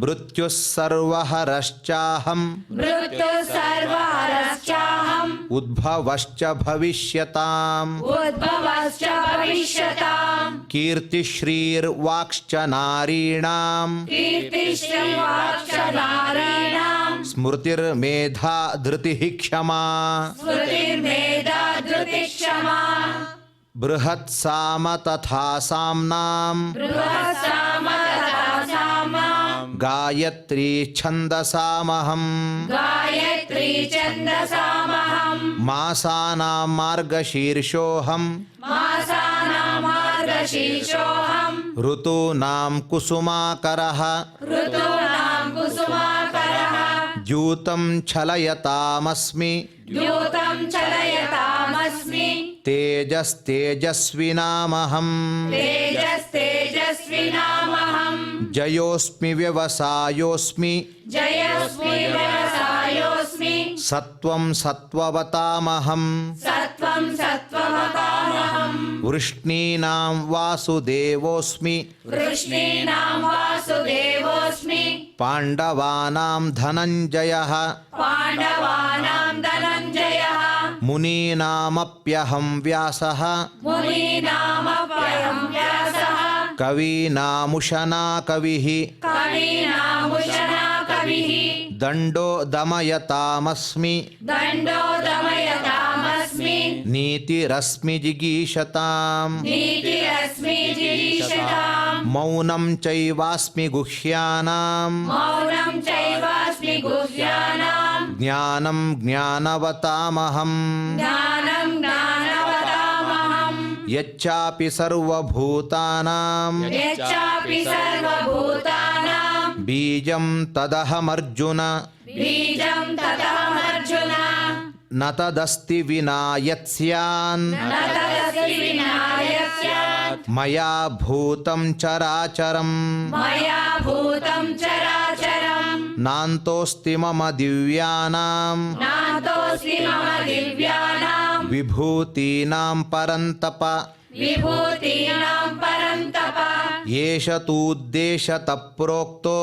मृत्युः सर्वहरश्चाहम् मृत्युः सर्वहरश्चाहम् उद्भवश्च भविष्यताम् उद्भवश्च भविष्यताम् कीर्तिश्रीर्वाक्श्च नारीणाम् कीर्तिश्रीवाक्च नारीणाम् स्मृतिर्मेधा धृतिः क्षमा स्मृतिर्मेधा धृतिक्षमा बृहत्साम तथा साम्नाम् बृहत्सामतथासामाम् गायत्री छन्दसामहम् गायत्री छन्दसामहम् मासानां मार्गशीर्षोऽहम् मासानां मार्गशीर्षोऽहम् ऋतूनां कुसुमाकरः ऋतूनां कुसुमाकरः द्यूतं छलयतामस्मि द्यूतं चलयतामस्मि तेजस्तेजस्विनामहम् तेजस्तेजस्विनामहम् जयोऽस्मि व्यवसायोऽस्मि जयोऽस्मि व्यवसायोऽस्मि सत्त्वं सत्त्ववतामहम् सत्त्वं सत्त्ववतामहम् वृष्णीनां वासुदेवोऽस्मि वृष्णीनां वासुदेवोऽस्मि पाण्डवानां धनञ्जयः पाण्डवानां धनञ्जयः मुनीनामप्यहं व्यासः मुनीनामप्यहं व्यासः कवीनामुशना कविः कवीनामुशना कविः दण्डो दमयतामस्मि दण्डो दमयतामस्मि नीतिरस्मि जिगीषताम् नीतिरस्मि जिगीषताम् मौनं चैवास्मि गुह्यानाम् मौनं चैवास्मि गुह्यानाम् ज्ञानं ज्ञानवतामहम् ज्ञानं ज्ञानवतामहम् यच्चापि सर्वभूतानां यच्चापि सर्वभूतानां बीजं तदहमर्जुन बीजं तदहमर्जुन न तदस्ति विना यत् स्यान् न तदस्ति विना यत् स्यात् मया भूतं चराचरम् मया भूतं चराचरम् ನಾಂತೋಸ್ತಿ ಮಮ ದಿವ್ಯಾನಾಂ नातोऽस्ति मम दिव्यानां ವಿಭೂತೀನಾಂ ಪರಂತಪ विभूतीनां परन्तप ಏಷ ತೂದ್ದೇಶತಃ ಪ್ರೋಕ್ತೋ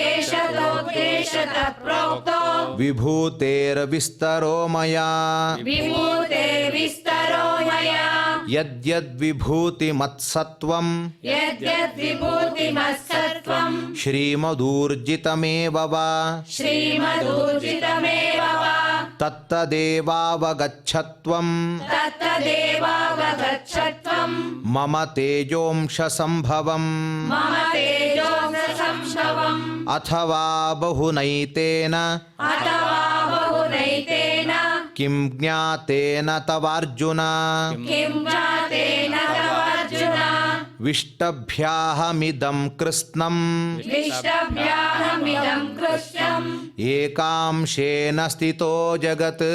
एष तोद्देशतः प्रोक्तो ವಿಭೂತೇರ್ವಿಸ್ತರೋ ಮಯಾ विभूतेर्विस्तरो मया ಯದ್ಯದ್ವಿಭೂತಿಮತ್ಸತ್ವಂ यद्यद्विभूतिमत्सत्त्वं ಶ್ರೀಮದೂರ್ಜಿತಮೇವ ವಾ श्रीमदूर्जितमेव वा ತತ್ತದೇವಾವಗಚ್ಚತ್ವಂ तत्तदेवावगच्छत्वं ಮಮ ತೇಜೋಂಶ ಸಂಭವಂ मम तेजोंसंभवम् ಅಥವಾ ಬಹುನೈತೇನ अथवा बहुनैतेन ಕಿಂ ಜ್ಞಾತೇನ ತವಾರ್ಜುನ किं जातेन तवार्जुन ವಿಷ್ಟಭ್ಯಾಹಮಿದಂ ಕೃತ್ಸ್ನಂ विष्टभ्याहमिदं कृत्यम् ಏಕಾಂಶೇನ ಸ್ಥಿತೋ ಜಗತ್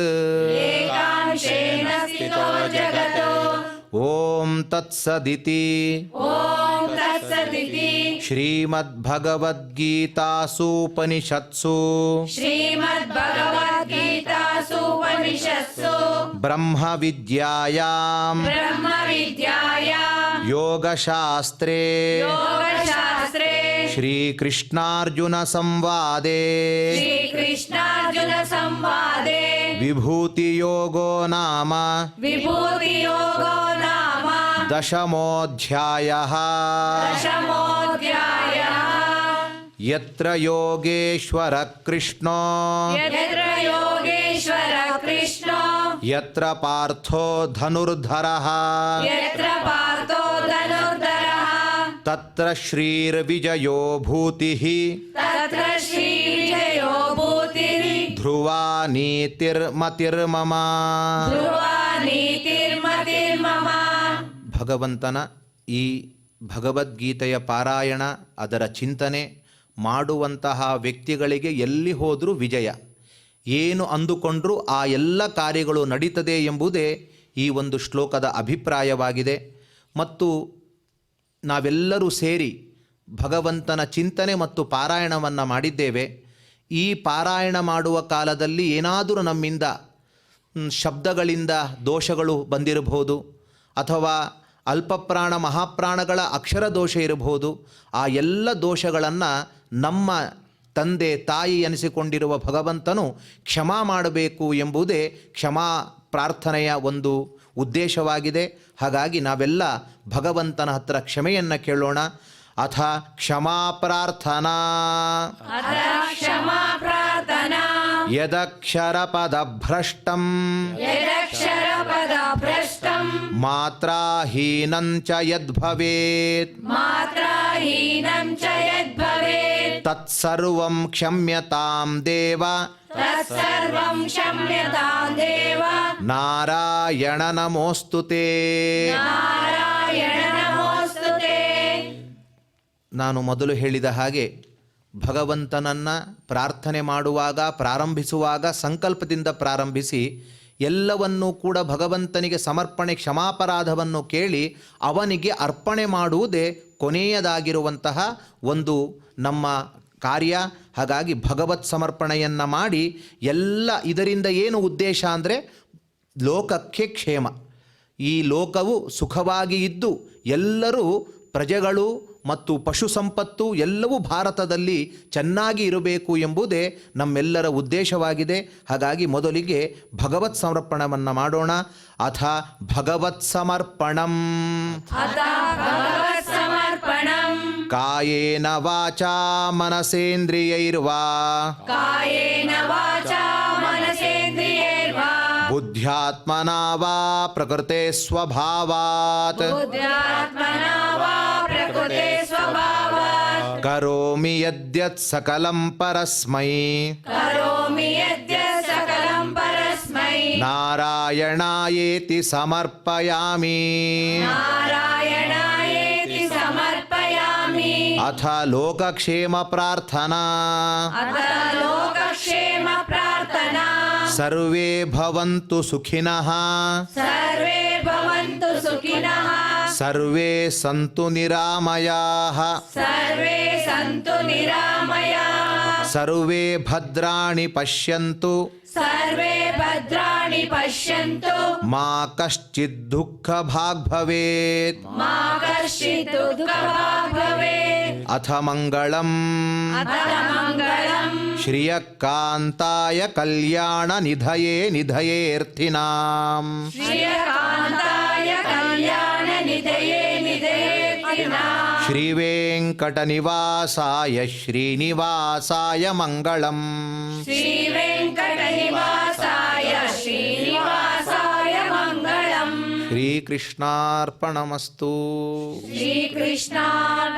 एकांशेन स्थितो जगतो ಓಂ ತತ್ಸದಿತಿ ॐ तत्सदिति ಶ್ರೀಮದ್ಭಗವದ್ಗೀತಾಸೂಪನಿಷತ್ಸು श्रीमद्भगवद्गीतासूपनिषत्सु ಬ್ರಹ್ಮವಿದ್ಯಾಯಾಂ ब्रह्मविद्यायां ಯೋಗಶಾಸ್ತ್ರೇ योगशास्त्रे ಶ್ರೀಕೃಷ್ಣಾರ್ಜುನ ಸಂವಾದೇ श्रीकृष्णार्जुनसंवादे ವಿಭೂತಿಯೋಗೋ ನಾಮ विभूतियोगो नाम ದಶಮೋಧ್ಯಾಯಃ दशमोऽध्यायः ಯತ್ರ ಯೋಗೇಶ್ವರ ಕೃಷ್ಣೋ यत्र योगेश्वर कृष्णो ಯತ್ರ ಪಾರ್ಥೋ ಧನುರ್ಧರಃ यत्र पार्थो धनुर्धरः ತತ್ರ ಶ್ರೀರ್ವಿಜಯೋ ಭೂತಿಃ तत्र श्रीविजयो भूतिः ಧ್ರುವಾ ನೀತಿರ್ಮತಿರ್ಮಮ. ध्रुवा नीतिर्मतिर्मम. ಭಗವಂತನ ಈ ಭಗವದ್ಗೀತೆಯ ಪಾರಾಯಣ, ಅದರ ಚಿಂತನೆ ಮಾಡುವಂತಹ ವ್ಯಕ್ತಿಗಳಿಗೆ ಎಲ್ಲಿ ಹೋದರೂ ವಿಜಯ. ಏನು ಅಂದುಕೊಂಡ್ರೂ ಆ ಎಲ್ಲ ಕಾರ್ಯಗಳು ನಡೀತದೆ ಎಂಬುದೇ ಈ ಒಂದು ಶ್ಲೋಕದ ಅಭಿಪ್ರಾಯವಾಗಿದೆ. ಮತ್ತು ನಾವೆಲ್ಲರೂ ಸೇರಿ ಭಗವಂತನ ಚಿಂತನೆ ಮತ್ತು ಪಾರಾಯಣವನ್ನು ಮಾಡಿದ್ದೇವೆ. ಈ ಪಾರಾಯಣ ಮಾಡುವ ಕಾಲದಲ್ಲಿ ಏನಾದರೂ ನಮ್ಮಿಂದ ಶಬ್ದಗಳಿಂದ ದೋಷಗಳು ಬಂದಿರಬಹುದು, ಅಥವಾ ಅಲ್ಪಪ್ರಾಣ ಮಹಾಪ್ರಾಣಗಳ ಅಕ್ಷರ ದೋಷ ಇರಬಹುದು. ಆ ಎಲ್ಲ ದೋಷಗಳನ್ನು ನಮ್ಮ ತಂದೆ ತಾಯಿ ಎನಿಸಿಕೊಂಡಿರುವ ಭಗವಂತನು ಕ್ಷಮಾ ಮಾಡಬೇಕು ಎಂಬುದೇ ಕ್ಷಮಾ ಪ್ರಾರ್ಥನೆಯ ಒಂದು ಉದ್ದೇಶವಾಗಿದೆ. ಹಾಗಾಗಿ ನಾವೆಲ್ಲ ಭಗವಂತನ ಹತ್ರ ಕ್ಷಮೆಯನ್ನು ಕೇಳೋಣ. ಅಥ ಕ್ಷಮಾ ಪ್ರಾರ್ಥನಾ अथ क्षमा प्रार्थना ಯದಕ್ಷರಪದಭ್ರಷ್ಟಂ यदक्षरपदभ्रष्टं ಮಾತ್ರಾಹೀನಂಚ ಯದ್ಭವೇತ್ मात्राहीनं च यद्भवेत् ತತ್ಸರ್ವಂ ಕ್ಷಮ್ಯತಾಂ ದೇವ तत्सर्वं क्षम्यतां देव. ನಾರಾಯಣ ನಮೋಸ್ತುತೇ. नारायण नमोऽस्तु ते. ನಾನು ಮೊದಲು ಹೇಳಿದ ಹಾಗೆ ಭಗವಂತನನ್ನು ಪ್ರಾರ್ಥನೆ ಮಾಡುವಾಗ, ಪ್ರಾರಂಭಿಸುವಾಗ ಸಂಕಲ್ಪದಿಂದ ಪ್ರಾರಂಭಿಸಿ ಎಲ್ಲವನ್ನೂ ಕೂಡ ಭಗವಂತನಿಗೆ ಸಮರ್ಪಣೆ, ಕ್ಷಮಾಪರಾಧವನ್ನು ಕೇಳಿ ಅವನಿಗೆ ಅರ್ಪಣೆ ಮಾಡುವುದೇ ಕೊನೆಯದಾಗಿರುವಂತಹ ಒಂದು ನಮ್ಮ ಕಾರ್ಯ. ಹಾಗಾಗಿ ಭಗವತ್ ಸಮರ್ಪಣೆಯನ್ನು ಮಾಡಿ ಎಲ್ಲ ಇದರಿಂದ ಏನು ಉದ್ದೇಶ ಅಂದರೆ ಲೋಕಕ್ಕೆ ಕ್ಷೇಮ, ಈ ಲೋಕವು ಸುಖವಾಗಿ ಇದ್ದು ಎಲ್ಲರೂ ಪ್ರಜೆಗಳು ಮತ್ತು ಪಶು ಸಂಪತ್ತು ಎಲ್ಲವೂ ಭಾರತದಲ್ಲಿ ಚೆನ್ನಾಗಿ ಇರಬೇಕು ಎಂಬುದೇ ನಮ್ಮೆಲ್ಲರ ಉದ್ದೇಶವಾಗಿದೆ. ಹಾಗಾಗಿ ಮೊದಲಿಗೆ ಭಗವತ್ ಸಮರ್ಪಣವನ್ನು ಮಾಡೋಣ. ಅಥ ಭಗವತ್ ಸಮರ್ಪಣಂ अथ भगवत्समर्पणम् ಕಾಯೇನ ವಾಚಾ ಮನಸೇಂದ್ರಿಯೈರ್ವಾ कायेन वाचा मनसेन्द्रियैर्वा ಬುದ್ಧ್ಯಾತ್ಮನಾ ವಾ ಪ್ರಕೃತೆ ಸ್ವಭಾವಾತ್ बुद्ध्यात्मना वा प्रकृते स्वभावात् ಕರೋಮಿ ಯದ್ಯತ್ ಸಕಲಂ ಪರಸ್ಮೈ करोमि यद्यत् सकलं परस्मै ನಾರಾಯಣಾಯೇತಿ ಸಮರ್ಪಯಾಮಿ. नारायणायेति समर्पयामि. ಅಥ ಲೋಕಕ್ಷೇಮ ಪ್ರಾರ್ಥನಾ अथ लोकक्षेम प्रार्थना ಸರ್ವೇ ಭವಂತು ಸುಖಿನಃ सर्वे भवन्तु सुखिनः ಸರ್ವೇ ಸಂತು ನಿರಾಮಯಾಃ सर्वे सन्तु निरामयाः ಸರ್ವೇ ಭದ್ರಾಣಿ ಪಶ್ಯಂತು सर्वे भद्राणि पश्यन्तु ಮಾ ಕಶ್ಚಿತ್ ದುಃಖ ಭಾಗ್ ಭವೇತ್. मा कश्चित् दुःखभाग् भवेत्. ಅಥ ಮಂಗಳಂ अथ मङ्गलम् ಶ್ರಿಯಕಾಂತಾಯ ಕಲ್ಯಾಣ ನಿಧಯೇ ನಿಧಯೇರ್ಥಿನಾಂ. श्रियकान्ताय कल्याणनिधये निधयेऽर्थिनाम्. ಶ್ರೀವೇಂಕಟನಿವಾಸಾಯ ಶ್ರೀನಿವಾಸಾಯ ಮಂಗಳಂ. श्रीवेङ्कटनिवासाय श्रीनिवासाय मङ्गलम्. ಶ್ರೀಕೃಷ್ಣಾರ್ಪಣಮಸ್ತು. श्रीकृष्णार्पणमस्तु.